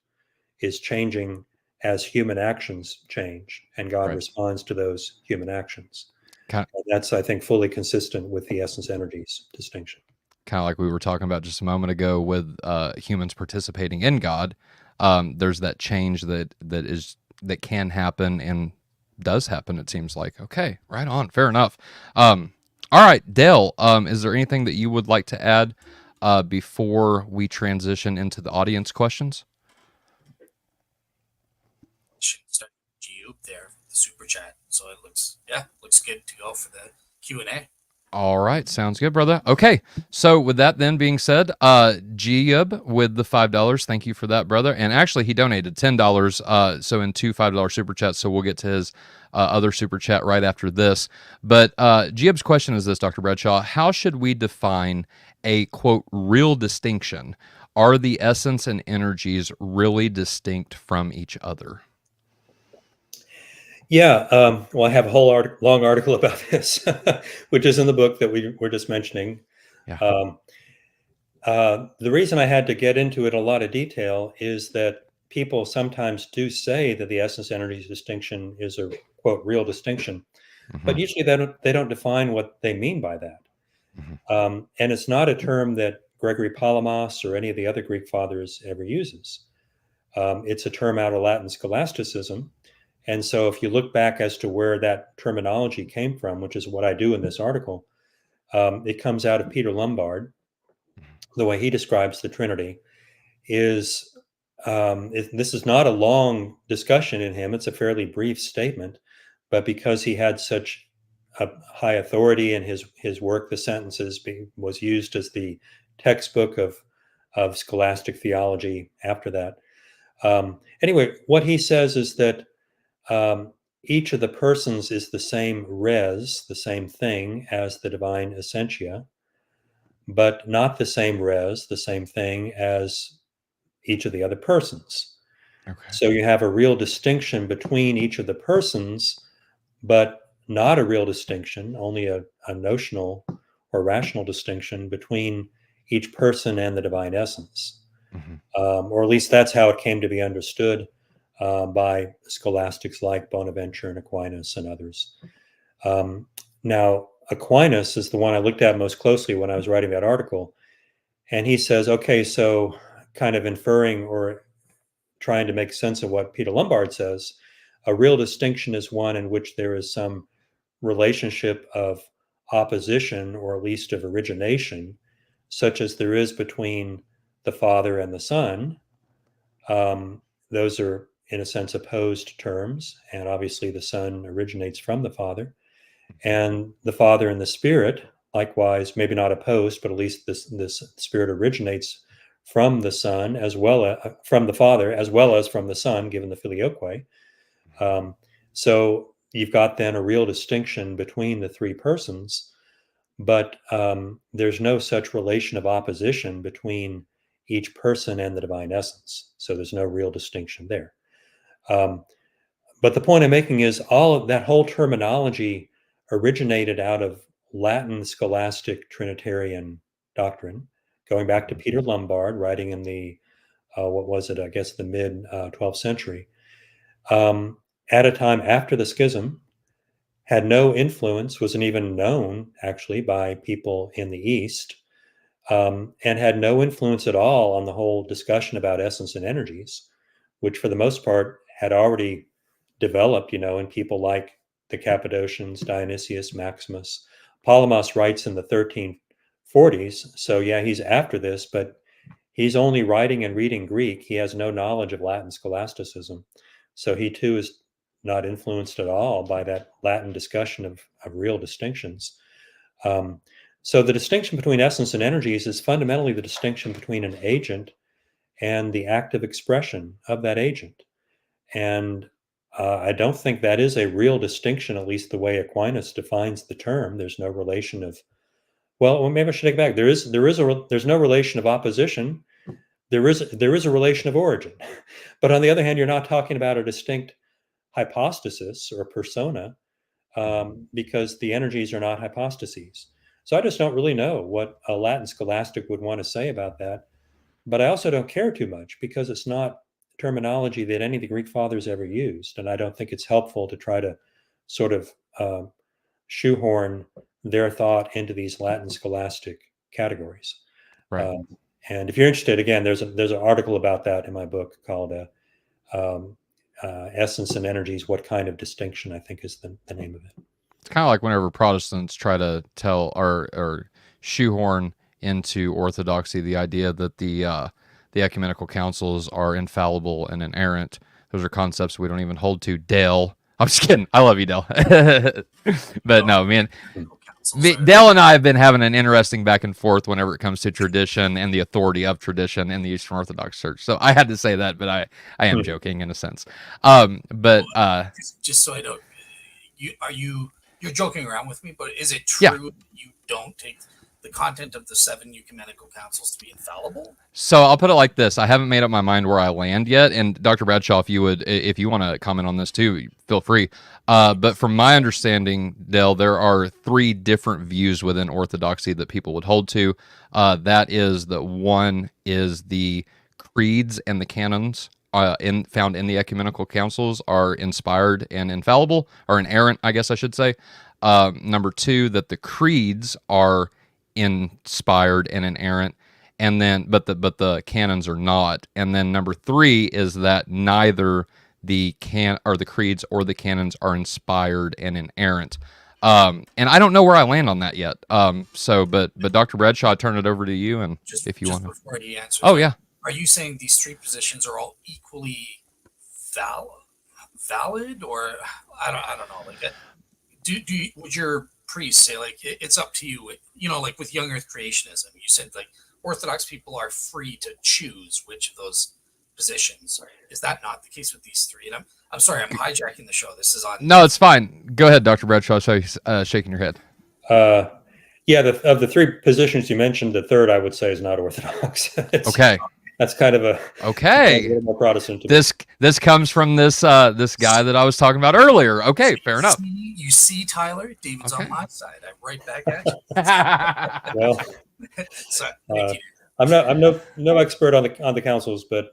is changing as human actions change, and God responds to those human actions. And that's, I think, fully consistent with the essence energies distinction. Kind of like we were talking about just a moment ago with humans participating in God. There's that change that can happen and does happen, it seems like. Okay, right on. Fair enough. All right, Dale, is there anything that you would like to add before we transition into the audience questions? Should start you there, the super chat. So it looks good to go for the Q&A. All right, sounds good, brother. Okay, so with that then being said, G-Yub with the $5, thank you for that, brother. And actually, he donated $10, so in two $5 super chats, so we'll get to his other super chat right after this. But G-Yub's question is this, Dr. Bradshaw: how should we define a, quote, real distinction? Are the essence and energies really distinct from each other? Yeah, well, I have a whole long article about this, which is in the book that we were just mentioning. Yeah. The reason I had to get into it in a lot of detail is that people sometimes do say that the essence energies distinction is a, quote, real distinction, but usually they don't define what they mean by that. And it's not a term that Gregory Palamas or any of the other Greek fathers ever uses. It's a term out of Latin scholasticism. And so if you look back as to where that terminology came from, which is what I do in this article, it comes out of Peter Lombard. The way he describes the Trinity is, this is not a long discussion in him. It's a fairly brief statement, but because he had such a high authority in his work, the sentences was used as the textbook of scholastic theology after that. Anyway, what he says is that each of the persons is the same res, the same thing as the divine essentia, but not the same res, the same thing as each of the other persons. Okay. So you have a real distinction between each of the persons, but not a real distinction, only a notional or rational distinction between each person and the divine essence. or at least that's how it came to be understood by scholastics like Bonaventure and Aquinas and others. Now, Aquinas is the one I looked at most closely when I was writing that article. And he says, okay, so kind of inferring or trying to make sense of what Peter Lombard says, a real distinction is one in which there is some relationship of opposition, or at least of origination, such as there is between the Father and the Son. Those are, in a sense, opposed terms, and obviously the Son originates from the Father. And the Father and the Spirit, likewise, maybe not opposed, but at least this Spirit originates from the Son as well as from the Father, as well as from the Son, given the filioque. So you've got then a real distinction between the three persons, but there's no such relation of opposition between each person and the divine essence. So there's no real distinction there. But the point I'm making is all of that whole terminology originated out of Latin scholastic Trinitarian doctrine, going back to Peter Lombard, writing in the, the mid 12th century, at a time after the schism, had no influence, wasn't even known actually by people in the East, and had no influence at all on the whole discussion about essence and energies, which for the most part had already developed, in people like the Cappadocians, Dionysius, Maximus. Palamas writes in the 1340s, so yeah, he's after this, but he's only writing and reading Greek. He has no knowledge of Latin scholasticism. So he too is not influenced at all by that Latin discussion of real distinctions. So the distinction between essence and energies is fundamentally the distinction between an agent and the active expression of that agent. And I don't think that is a real distinction, at least the way Aquinas defines the term. There's no relation of, well, maybe I should take it back. There's no relation of opposition. There is a relation of origin. But on the other hand, you're not talking about a distinct hypostasis or persona, because the energies are not hypostases. So I just don't really know what a Latin scholastic would want to say about that. But I also don't care too much, because it's not terminology that any of the Greek fathers ever used. And I don't think it's helpful to try to sort of shoehorn their thought into these Latin scholastic categories. Right. And if you're interested, again, there's an article about that in my book called Essence and Energies, What Kind of Distinction, I think is the name of it. It's kind of like whenever Protestants try to tell or shoehorn into Orthodoxy the idea that the ecumenical councils are infallible and inerrant. Those are concepts we don't even hold to. Dale, I'm just kidding. I love you, Dale. But no, man. Dale and I have been having an interesting back and forth whenever it comes to tradition and the authority of tradition in the Eastern Orthodox Church. So I had to say that, but I am joking in a sense. But just so I don't, you're joking around with me, but is it true that you don't take the content of the 7 ecumenical councils to be infallible? So I'll put it like this. I haven't made up my mind where I land yet. And Dr. Bradshaw, if you want to comment on this too, feel free. But from my understanding, Dale, there are 3 different views within Orthodoxy that people would hold to. That is that one is the creeds and the canons found in the ecumenical councils are inspired and infallible, or inerrant, I guess I should say. Number 2, that the creeds are inspired and inerrant, and then but the canons are not. And then number 3 is that neither the creeds or the canons are inspired and inerrant. And I don't know where I land on that yet. But Dr. Bradshaw, I turn it over to you, and if you want to. Before he answers, yeah. Are you saying these 3 positions are all equally valid, or I don't know, like would your priest say, like, it's up to you, like with young earth creationism, you said like Orthodox people are free to choose which of those positions? Is that not the case with these 3? And I'm sorry, I'm hijacking the show. This is on. No, it's fine. Go ahead, Dr. Bradshaw. Shaking your head. Of the 3 positions you mentioned, the third I would say is not Orthodox. Okay. That's kind of a little more Protestant. This comes from this guy that I was talking about earlier. Okay, fair enough. You see, Tyler, David's on my side. I'm right back at you. Well, So, I'm no expert on the councils, but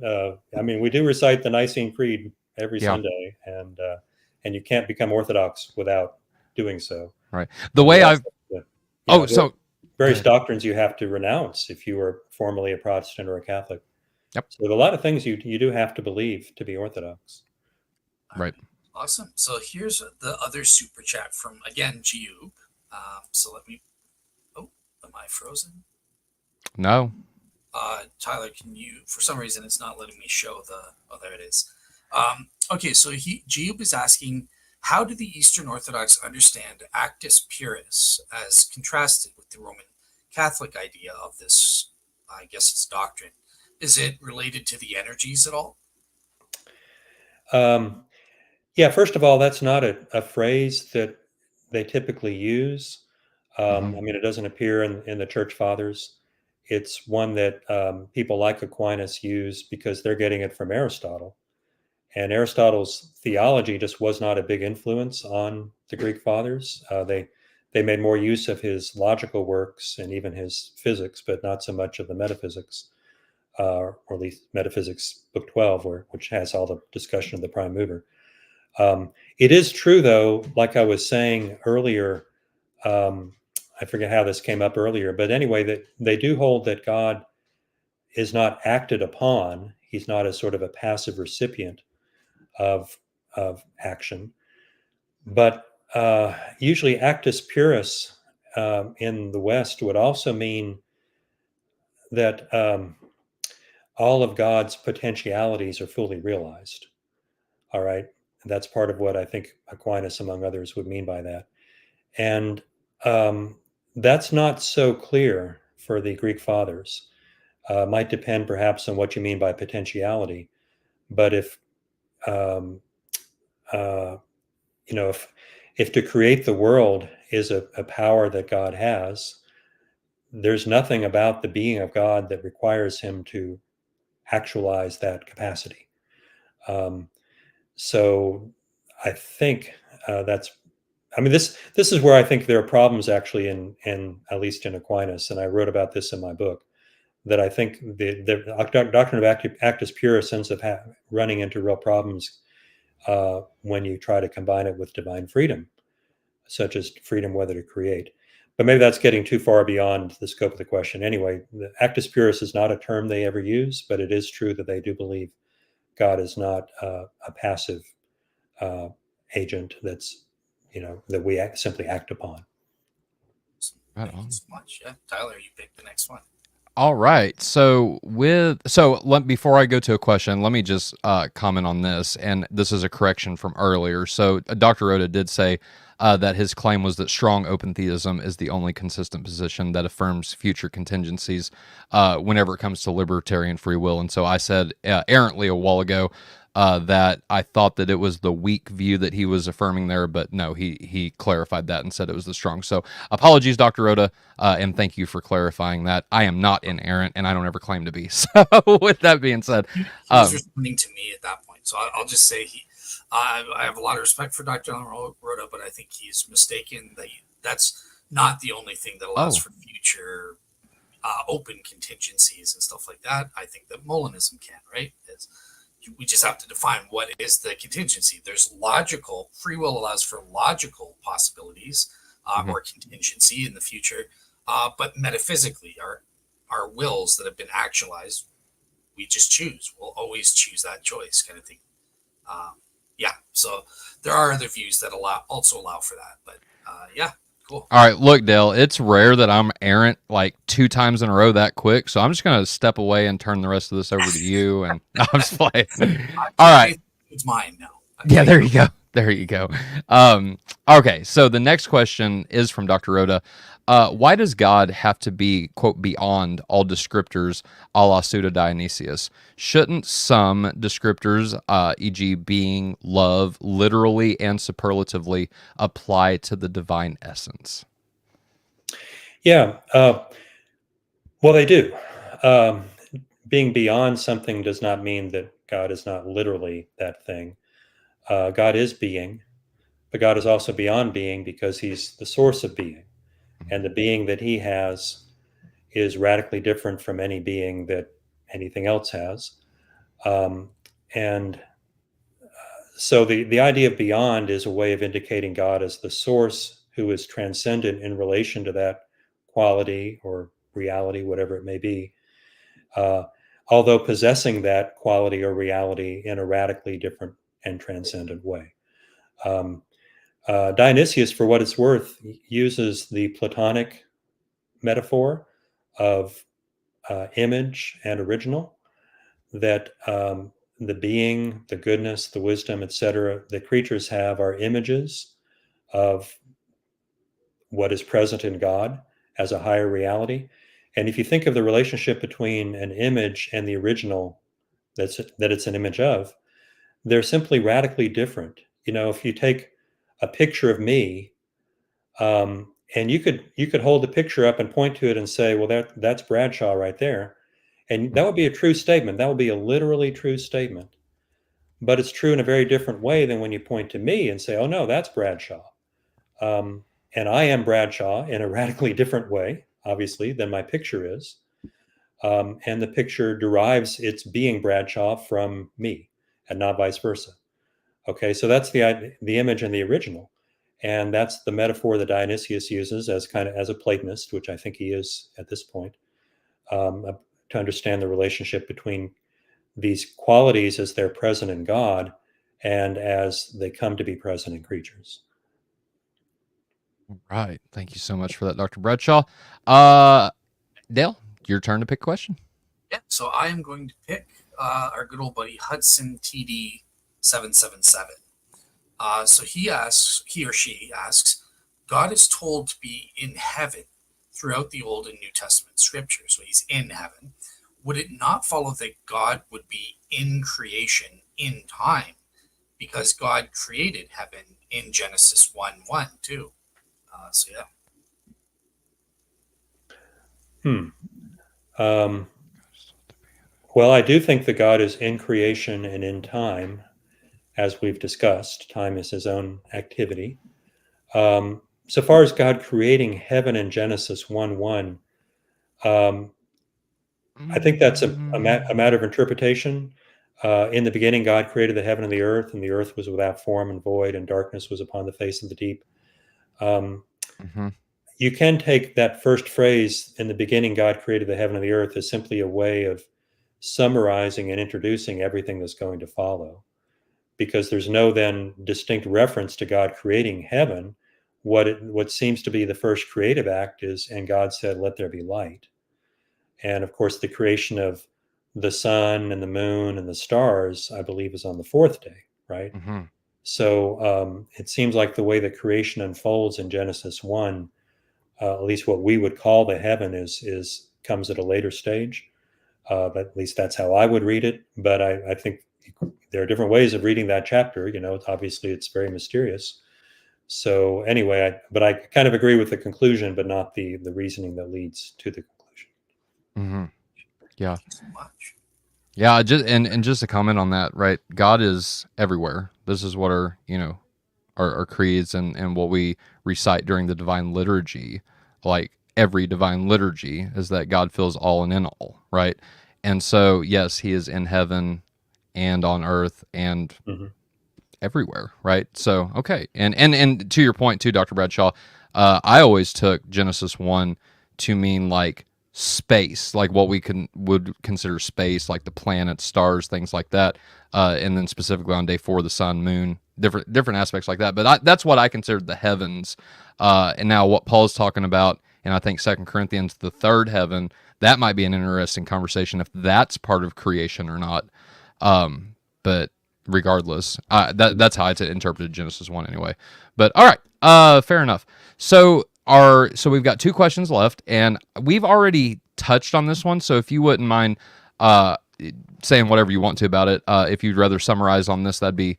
I mean, we do recite the Nicene Creed every Yeah, Sunday, and you can't become Orthodox without doing so. right. The way There are I've oh, there are so go various ahead. doctrines you have to renounce if you were formerly a Protestant or a Catholic. Yep, So there are a lot of things you do have to believe to be Orthodox. All right. right. Awesome. So here's the other super chat from, again, Giub. So let me, oh, am I frozen? No. Tyler, can you, for some reason, it's not letting me show oh, there it is. Okay, so Giub is asking, how do the Eastern Orthodox understand actus purus as contrasted with the Roman Catholic idea of this, I guess it's doctrine? Is it related to the energies at all? Yeah, first of all, that's not a phrase that they typically use. Hmm. I mean, it doesn't appear in the Church Fathers. It's one that people like Aquinas use because they're getting it from Aristotle. And Aristotle's theology just was not a big influence on the Greek Fathers. They made more use of his logical works and even his physics, but not so much of the metaphysics, or at least Metaphysics Book 12, which has all the discussion of the prime mover. It is true, though, like I was saying earlier, I forget how this came up earlier, but anyway, that they do hold that God is not acted upon. He's not a sort of a passive recipient of action, but usually actus purus in the West would also mean that all of God's potentialities are fully realized. All right, and that's part of what I think Aquinas, among others, would mean by that. And that's not so clear for the Greek fathers. Might depend perhaps on what you mean by potentiality. But um, uh, if to create the world is a power that God has, there's nothing about the being of God that requires him to actualize that capacity. Um, so I think that's I mean, this is where I think there are problems actually in at least in Aquinas, and I wrote about this in my book. That I think the doctrine of actus purus ends up running into real problems when you try to combine it with divine freedom, such as freedom whether to create. But maybe that's getting too far beyond the scope of the question. Anyway, the actus purus is not a term they ever use, but it is true that they do believe God is not a passive agent that's that we simply act upon. Right Thank you on. so much. Yeah, Tyler, you pick the next one. All right. Before I go to a question, let me just comment on this, and this is a correction from earlier. So Dr. Oda did say that his claim was that strong open theism is the only consistent position that affirms future contingencies whenever it comes to libertarian free will. And so I said errantly a while ago that I thought that it was the weak view that he was affirming there, but no, he clarified that and said it was the strong. So apologies, Dr. Oda, and thank you for clarifying that. I am not inerrant, and I don't ever claim to be. So with that being said, He was responding to me at that point. So I'll just say I have a lot of respect for Dr. Rhoda, but I think he's mistaken that that's not the only thing that allows for future open contingencies and stuff like that. I think that Molinism can, right? We just have to define what is the contingency. There's logical, free will allows for logical possibilities or contingency in the future, but metaphysically, our wills that have been actualized, we just choose. We'll always choose that choice, kind of thing. Yeah, so there are other views that also allow for that, but yeah, cool. All right, look, Dale, it's rare that I'm errant like 2 times in a row that quick, so I'm just going to step away and turn the rest of this over to you, and I'm just playing. All right. It's mine now. Yeah, there you go. There you go. Okay, so the next question is from Dr. Rhoda. Why does God have to be, quote, beyond all descriptors a la Pseudo Dionysius? Shouldn't some descriptors, e.g., being, love, literally and superlatively, apply to the divine essence? Yeah, well, they do. Being beyond something does not mean that God is not literally that thing. God is being, but God is also beyond being because he's the source of being. And the being that he has is radically different from any being that anything else has. And so the idea of beyond is a way of indicating God as the source who is transcendent in relation to that quality or reality, whatever it may be, although possessing that quality or reality in a radically different and transcendent way. Dionysius, for what it's worth, uses the Platonic metaphor of image and original, that the being, the goodness, the wisdom, etc., the creatures have are images of what is present in God as a higher reality. And if you think of the relationship between an image and the original that it's an image of, they're simply radically different. You know, if you take a picture of me, and you could hold the picture up and point to it and say, well, that's Bradshaw right there. And that would be a true statement. That would be a literally true statement. But it's true in a very different way than when you point to me and say, oh, no, that's Bradshaw. And I am Bradshaw in a radically different way, obviously, than my picture is. And the picture derives its being Bradshaw from me and not vice versa. Okay, so that's the image and the original. And that's the metaphor that Dionysius uses as kind of as a Platonist, which I think he is at this point, to understand the relationship between these qualities as they're present in God and as they come to be present in creatures. Right. Thank you so much for that, Dr. Bradshaw. Dale, your turn to pick a question. Yeah, so I am going to pick our good old buddy Hudson TD 777. So he or she asks, God is told to be in heaven throughout the Old and New Testament scripture. So he's in heaven. Would it not follow that God would be in creation in time? Because God created heaven in Genesis 1:1 too. So yeah. Well, I do think that God is in creation and in time, as we've discussed. Time is his own activity. So far as God creating heaven in Genesis 1:1, I think that's a matter of interpretation. In the beginning, God created the heaven and the earth was without form and void, and darkness was upon the face of the deep. You can take that first phrase, in the beginning, God created the heaven and the earth, as simply a way of summarizing and introducing everything that's going to follow, because there's no then distinct reference to God creating heaven. What seems to be the first creative act is, and God said, let there be light. And of course, the creation of the sun and the moon and the stars, I believe, is on the fourth day, right? So it seems like the way the creation unfolds in Genesis 1, at least what we would call the heaven, comes at a later stage. But at least that's how I would read it. But I think there are different ways of reading that chapter. You know, obviously it's very mysterious. So anyway, but I kind of agree with the conclusion, but not the reasoning that leads to the conclusion. Yeah. Thank you so much. Yeah, just a comment on that, right? God is everywhere. This is what our creeds and what we recite during the divine liturgy. Like every divine liturgy is that God fills all and in all, right? And so yes, he is in heaven and on earth and everywhere, right? So okay. And to your point too, Dr. Bradshaw, I always took Genesis 1 to mean like space, like what we would consider space, like the planets, stars, things like that, and then specifically on day 4, the sun, moon, different aspects like that. But that's what I considered the heavens. And now what Paul's talking about, and I think 2 Corinthians, the third heaven, that might be an interesting conversation if that's part of creation or not. But regardless, that's how I interpreted Genesis 1 anyway. But all right, fair enough. So we've got 2 questions left, and we've already touched on this one. So if you wouldn't mind saying whatever you want to about it, if you'd rather summarize on this, that'd be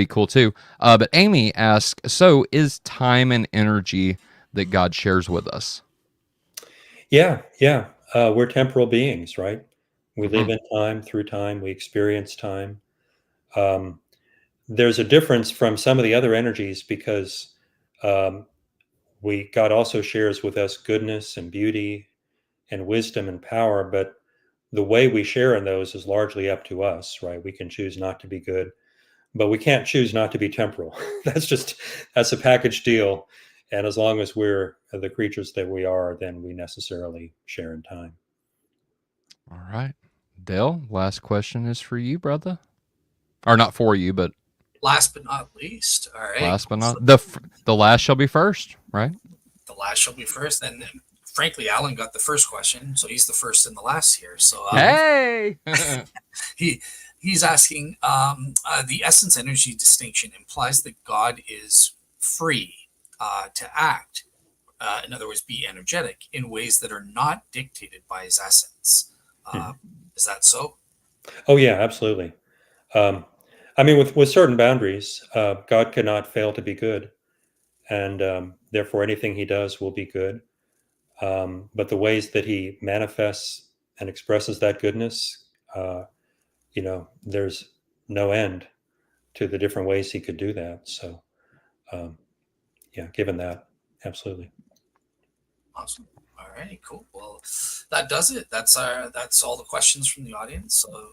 cool too. But Amy asks, so is time and energy that God shares with us? Yeah. We're temporal beings, right? We live in time, through time, we experience time. There's a difference from some of the other energies because God also shares with us goodness and beauty and wisdom and power, but the way we share in those is largely up to us, right? We can choose not to be good, but we can't choose not to be temporal. That's a package deal. And as long as we're the creatures that we are, then we necessarily share in time. All right. Dale, last question is for you, brother. Or not for you, but Last but not least, all right. last but not the last shall be first, right? The last shall be first. And frankly, Alan got the first question, so he's the first and the last here. So Hey. he's asking, the essence energy distinction implies that God is free to act, in other words, be energetic in ways that are not dictated by his essence. Is that so? Oh yeah, absolutely. I mean, with certain boundaries, God cannot fail to be good, and therefore anything he does will be good. But the ways that he manifests and expresses that goodness, there's no end to the different ways he could do that. So, given that, absolutely. Awesome. All right, cool. Well, that does it. That's all the questions from the audience. So,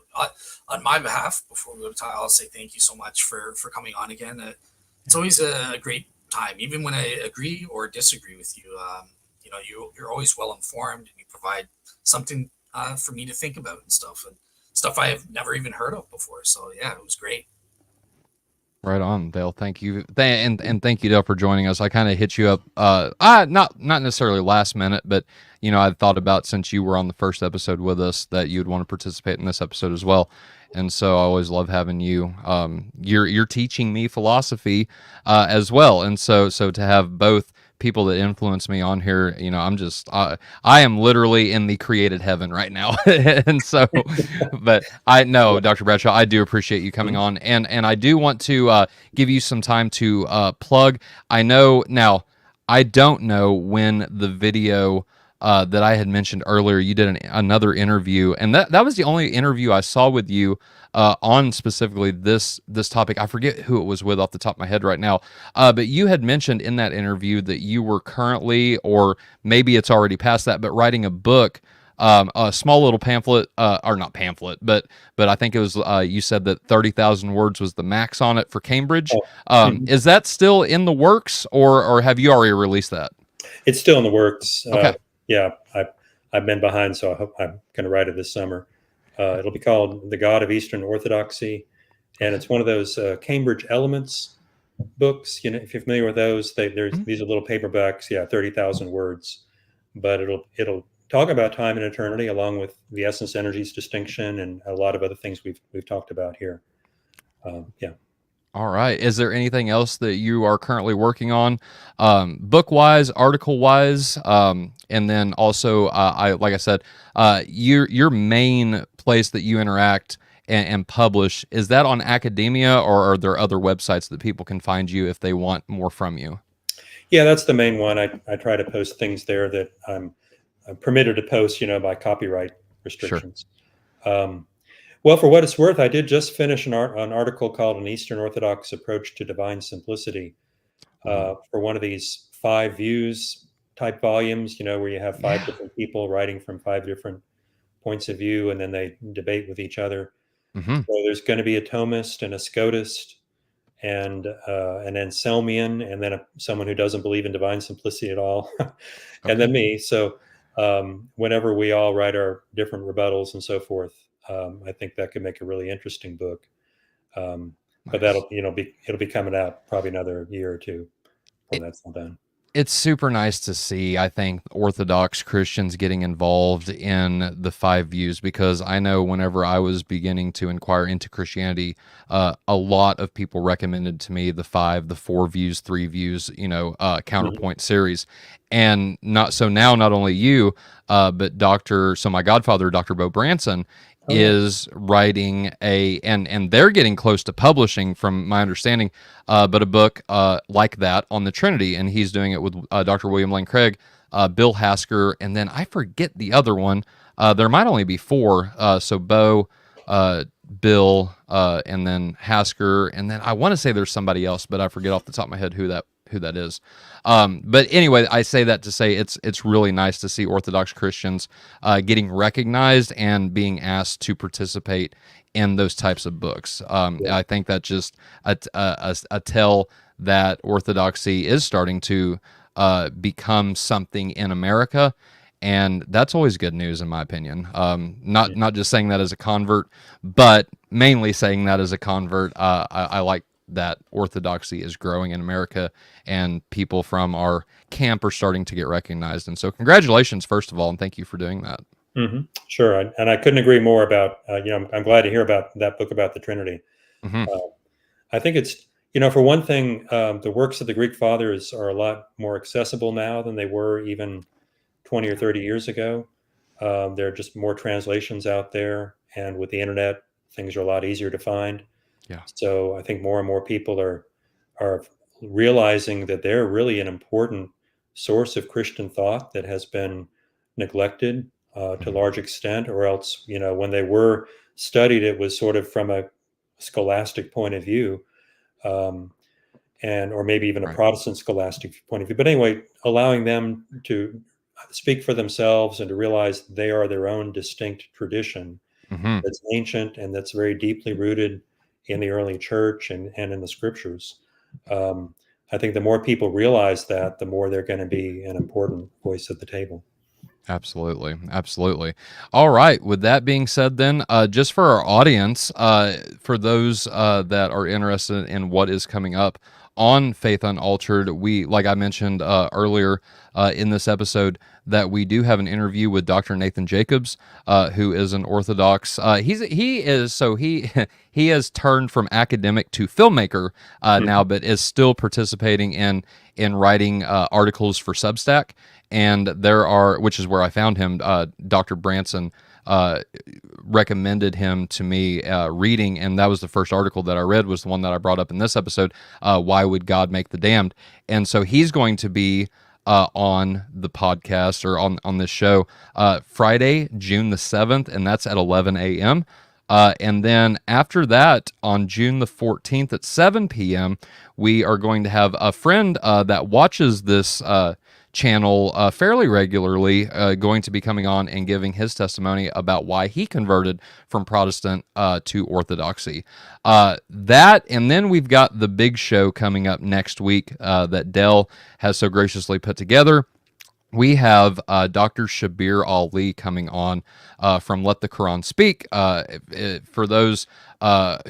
on my behalf, before we go to Ty, I'll say thank you so much for coming on again. It's always a great time, even when I agree or disagree with you. You're always well informed, and you provide something for me to think about and stuff I have never even heard of before. So yeah, it was great. Right on, Dale. Thank you, and thank you, Dale, for joining us. I kind of hit you up, not necessarily last minute, but I thought about, since you were on the first episode with us, that you'd want to participate in this episode as well, and so I always love having you. You're teaching me philosophy as well, and so to have both people that influence me on here, I am literally in the created heaven right now. And so, but I know, Dr. Bradshaw, I do appreciate you coming on, and I do want to give you some time to plug. I know now, I don't know when the video that I had mentioned earlier, you did another interview, and that was the only interview I saw with you on specifically this topic. I forget who it was with off the top of my head right now, but you had mentioned in that interview that you were currently, or maybe it's already past that, but writing a book, a small little pamphlet, or not pamphlet, but I think it was, you said that 30,000 words was the max on it for Cambridge. Is that still in the works, or have you already released that? It's still in the works. Okay. Yeah, I've been behind, so I hope I'm going to write it this summer. It'll be called The God of Eastern Orthodoxy, and it's one of those Cambridge Elements books. If you're familiar with those, these are little paperbacks. Yeah, 30,000 words, but it'll talk about time and eternity, along with the essence energies distinction and a lot of other things we've talked about here. Yeah. All right. Is there anything else that you are currently working on, book-wise, article-wise, and then also, like I said, your main place that you interact and publish, is that on academia, or are there other websites that people can find you if they want more from you? Yeah, that's the main one. I try to post things there that I'm permitted to post, by copyright restrictions. Sure. Well, for what it's worth, I did just finish an article called An Eastern Orthodox Approach to Divine Simplicity for one of these 5 views type volumes, where you have 5 different people writing from 5 different points of view, and then they debate with each other. So there's going to be a Thomist and a Scotist and an Anselmian, and then someone who doesn't believe in divine simplicity at all, and then me. So whenever we all write our different rebuttals and so forth, I think that could make a really interesting book. But that'll, it'll be coming out probably another year or two when that's all done. It's super nice to see, I think, Orthodox Christians getting involved in the 5 views, because I know whenever I was beginning to inquire into Christianity, a lot of people recommended to me the 5, the 4 views, 3 views, counterpoint series. And not only you, but my godfather, Dr. Bo Branson, is writing and they're getting close to publishing, from my understanding, but a book like that on the Trinity, and he's doing it with Dr. William Lane Craig, Bill Hasker, and then I forget the other one. There might only be 4, so Bo, Bill, and then Hasker, and then I want to say there's somebody else, but I forget off the top of my head who that who that is. But anyway, I say that to say it's really nice to see Orthodox Christians getting recognized and being asked to participate in those types of books. I think that just a tell that Orthodoxy is starting to become something in America, and that's always good news in my opinion. Not just saying that as a convert, but mainly saying that as a convert. I like that Orthodoxy is growing in America, and people from our camp are starting to get recognized. And so, congratulations, first of all, and thank you for doing that. Mm-hmm. Sure, and I couldn't agree more about. I'm glad to hear about that book about the Trinity. Mm-hmm. I think it's, for one thing, the works of the Greek fathers are a lot more accessible now than they were even 20 or 30 years ago. There are just more translations out there, and with the internet, things are a lot easier to find. Yeah. So I think more and more people are realizing that they're really an important source of Christian thought that has been neglected to a large extent, or else, when they were studied, it was sort of from a scholastic point of view, or maybe even a Protestant scholastic point of view. But anyway, allowing them to speak for themselves and to realize they are their own distinct tradition that's ancient and that's very deeply rooted in the early church and in the scriptures. I think the more people realize that, the more they're going to be an important voice at the table. Absolutely. Absolutely. All right. With that being said, then, just for our audience, for those that are interested in what is coming up on Faith Unaltered, we, like I mentioned earlier in this episode, that we do have an interview with Dr. Nathan Jacobs, who is an Orthodox. He has turned from academic to filmmaker now, but is still participating in writing articles for Substack. And which is where I found him, Dr. Branson recommended him to me reading, and that was the first article that I read, was the one that I brought up in this episode, Why Would God Make the Damned? And so he's going to be on the podcast, or on this show, Friday, June the 7th, and that's at 11 a.m. And then after that, on June the 14th at 7 p.m., we are going to have a friend that watches this channel fairly regularly, going to be coming on and giving his testimony about why he converted from Protestant to Orthodoxy. That, and then we've got the big show coming up next week that Dell has so graciously put together. We have Dr. Shabir Ali coming on from Let the Quran Speak. For those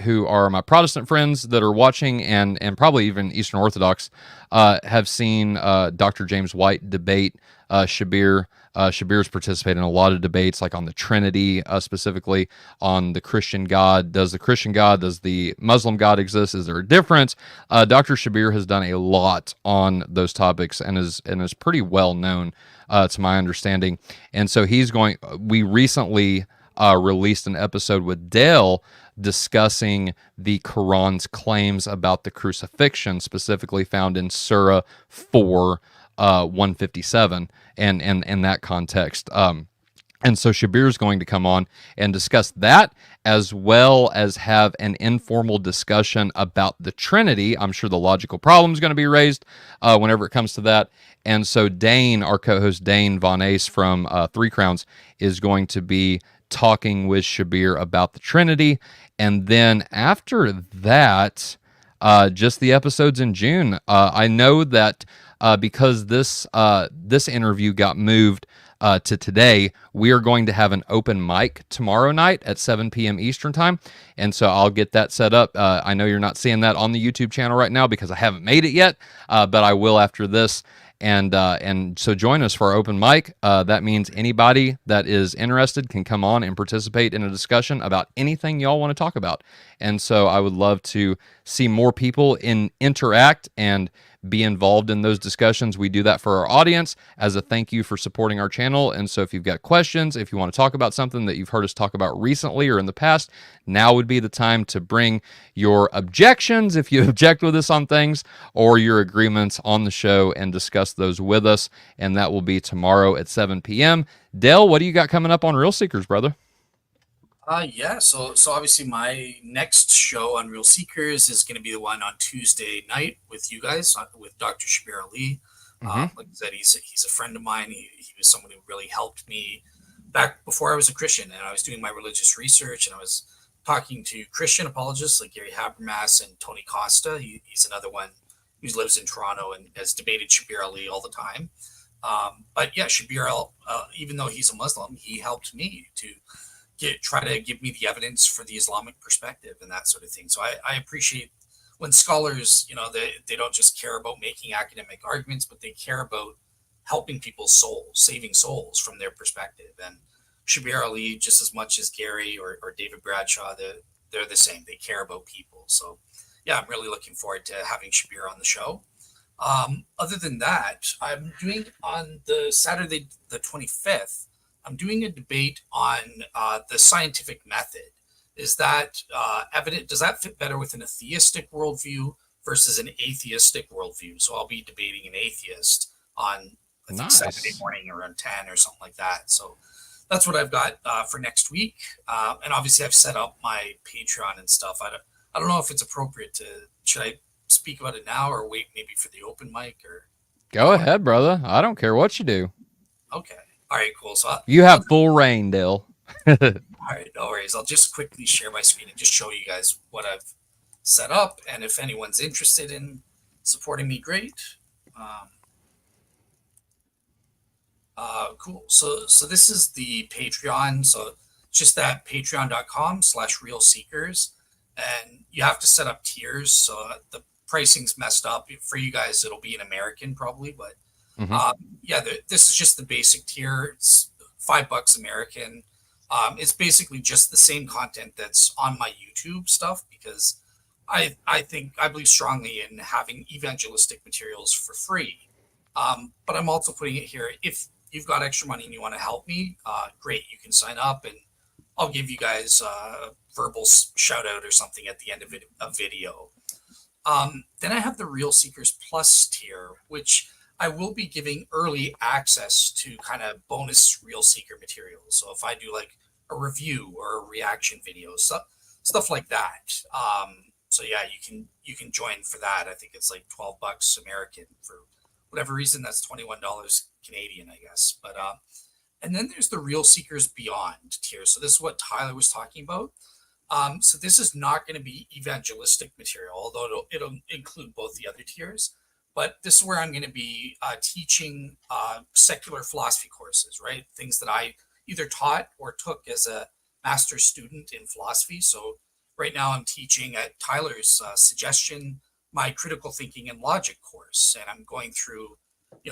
who are my Protestant friends that are watching, and probably even Eastern Orthodox, have seen Dr. James White debate Shabir. Shabir's participated in a lot of debates, like on the Trinity, specifically on the Christian God. Does the Muslim God exist? Is there a difference? Dr. Shabir has done a lot on those topics and is pretty well known, to my understanding. And so we recently released an episode with Dale discussing the Quran's claims about the crucifixion, specifically found in Surah 4, 157, and in that context. And so Shabir is going to come on and discuss that, as well as have an informal discussion about the Trinity. I'm sure the logical problem is going to be raised whenever it comes to that. And so Dane, our co-host Dane Von Ace from Three Crowns, is going to be talking with Shabir about the Trinity. And then after that, just the episodes in June. I know that because this interview got moved to today, we are going to have an open mic tomorrow night at 7 p.m. Eastern time, and so I'll get that set up. I know you're not seeing that on the YouTube channel right now because I haven't made it yet, but I will after this. And so join us for our open mic. That means anybody that is interested can come on and participate in a discussion about anything y'all want to talk about. And so I would love to see more people interact and be involved in those discussions. We do that for our audience as a thank you for supporting our channel. And so if you've got questions, if you want to talk about something that you've heard us talk about recently or in the past, now would be the time to bring your objections, if you object with us on things, or your agreements on the show and discuss those with us. And that will be tomorrow at 7 p.m. Dale, what do you got coming up on Real Seekers, brother? Yeah. So obviously my next show on Real Seekers is going to be the one on Tuesday night with you guys, with Dr. Shabir Ali. Hmm. Like I said, he's a friend of mine. He was someone who really helped me back before I was a Christian, and I was doing my religious research, and I was talking to Christian apologists like Gary Habermas and Tony Costa. He's another one who lives in Toronto and has debated Shabir Ali all the time. But yeah, Shabir Ali, even though he's a Muslim, he helped me to try to give me the evidence for the Islamic perspective and that sort of thing. So I appreciate when scholars, they don't just care about making academic arguments, but they care about helping people's souls, saving souls from their perspective. And Shabir Ali, just as much as Gary or David Bradshaw, they're the same. They care about people. So yeah, I'm really looking forward to having Shabir on the show. Other than that, I'm doing on the Saturday, the 25th, I'm doing a debate on the scientific method. Is that evident? Does that fit better with an atheistic worldview versus an atheistic worldview? So I'll be debating an atheist on, I think, Nice. Saturday morning around 10 or something like that. So that's what I've got for next week. And obviously, I've set up my Patreon and stuff. I don't know if it's appropriate to, should I speak about it now or wait maybe for the open mic or? Go ahead, brother. I don't care what you do. Okay. All right, cool. So You have full reign, Dale. all right, no worries. I'll just quickly share my screen and just show you guys what I've set up. And if anyone's interested in supporting me, great. Cool. So this is the Patreon. So just that patreon.com/real seekers. And you have to set up tiers. So the pricing's messed up. For you guys, it'll be in American probably, but yeah, this is just the basic tier. It's $5 American. It's basically just the same content that's on my YouTube stuff because I believe strongly in having evangelistic materials for free. But I'm also putting it here. If you've got extra money and you want to help me, great, you can sign up and I'll give you guys a verbal shout out or something at the end of a video. Then I have the Real Seekers Plus tier, which I will be giving early access to kind of bonus Real Seeker materials. So if I do like a review or a reaction video, stuff like that. So yeah, you can join for that. I think it's like $12 American for whatever reason. That's $21 Canadian, I guess. But and then there's the Real Seekers Beyond tier. So this is what Tyler was talking about. So this is not going to be evangelistic material, although it'll include both the other tiers. But this is where I'm going to be teaching secular philosophy courses, right? Things that I either taught or took as a master's student in philosophy. So right now I'm teaching at Tyler's suggestion, my critical thinking and logic course. And I'm going through,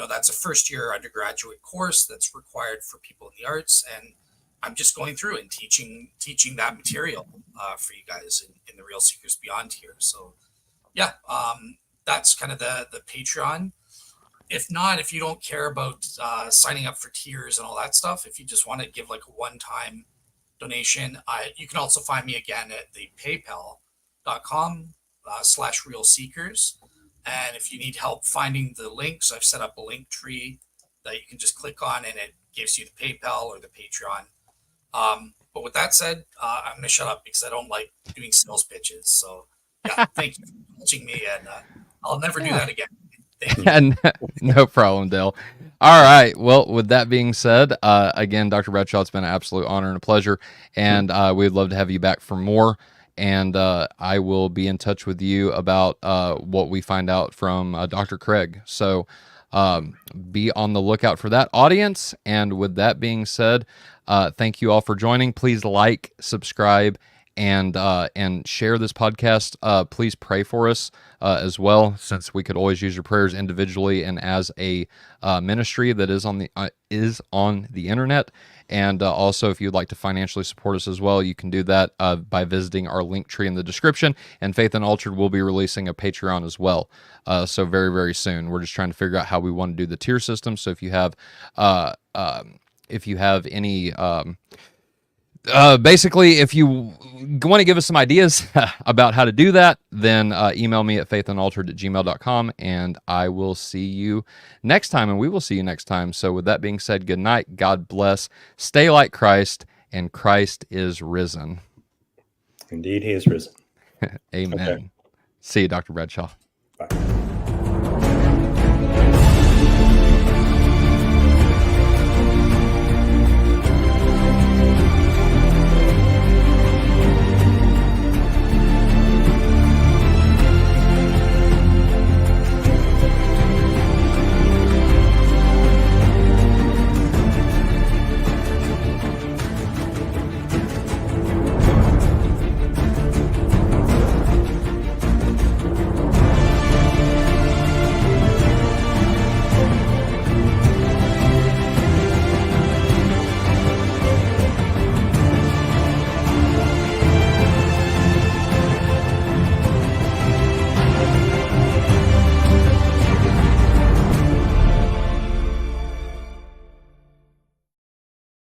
that's a first year undergraduate course that's required for people in the arts. And I'm just going through and teaching that material for you guys in the Real Seekers Beyond here. So yeah, that's kind of the Patreon. If not, if you don't care about signing up for tiers and all that stuff, if you just want to give like a one-time donation, you can also find me again at the paypal.com/real seekers. And if you need help finding the links, I've set up a Linktr.ee that you can just click on and it gives you the PayPal or the Patreon. But with that said, I'm going to shut up because I don't like doing sales pitches. So yeah, thank you for watching me, and I'll never do that again. Thank you. And no problem, Dale. All right. Well, with that being said, again, Dr. Bradshaw, it's been an absolute honor and a pleasure. And we'd love to have you back for more. And I will be in touch with you about what we find out from Dr. Craig. So be on the lookout for that, audience. And with that being said, thank you all for joining. Please like, subscribe, and share this podcast. Please pray for us as well, since we could always use your prayers individually and as a ministry that is on the internet. And also, if you'd like to financially support us as well, you can do that by visiting our link tree in the description. And Faith Unaltered will be releasing a Patreon as well. So very, very soon. We're just trying to figure out how we want to do the tier system. So if you have any basically, if you want to give us some ideas about how to do that, then email me at faithunaltered@gmail.com, and I will see you next time, and we will see you next time. So with that being said, good night, God bless, stay like Christ, and Christ is risen. Indeed, he is risen. Amen. Okay. See you, Dr. Bradshaw.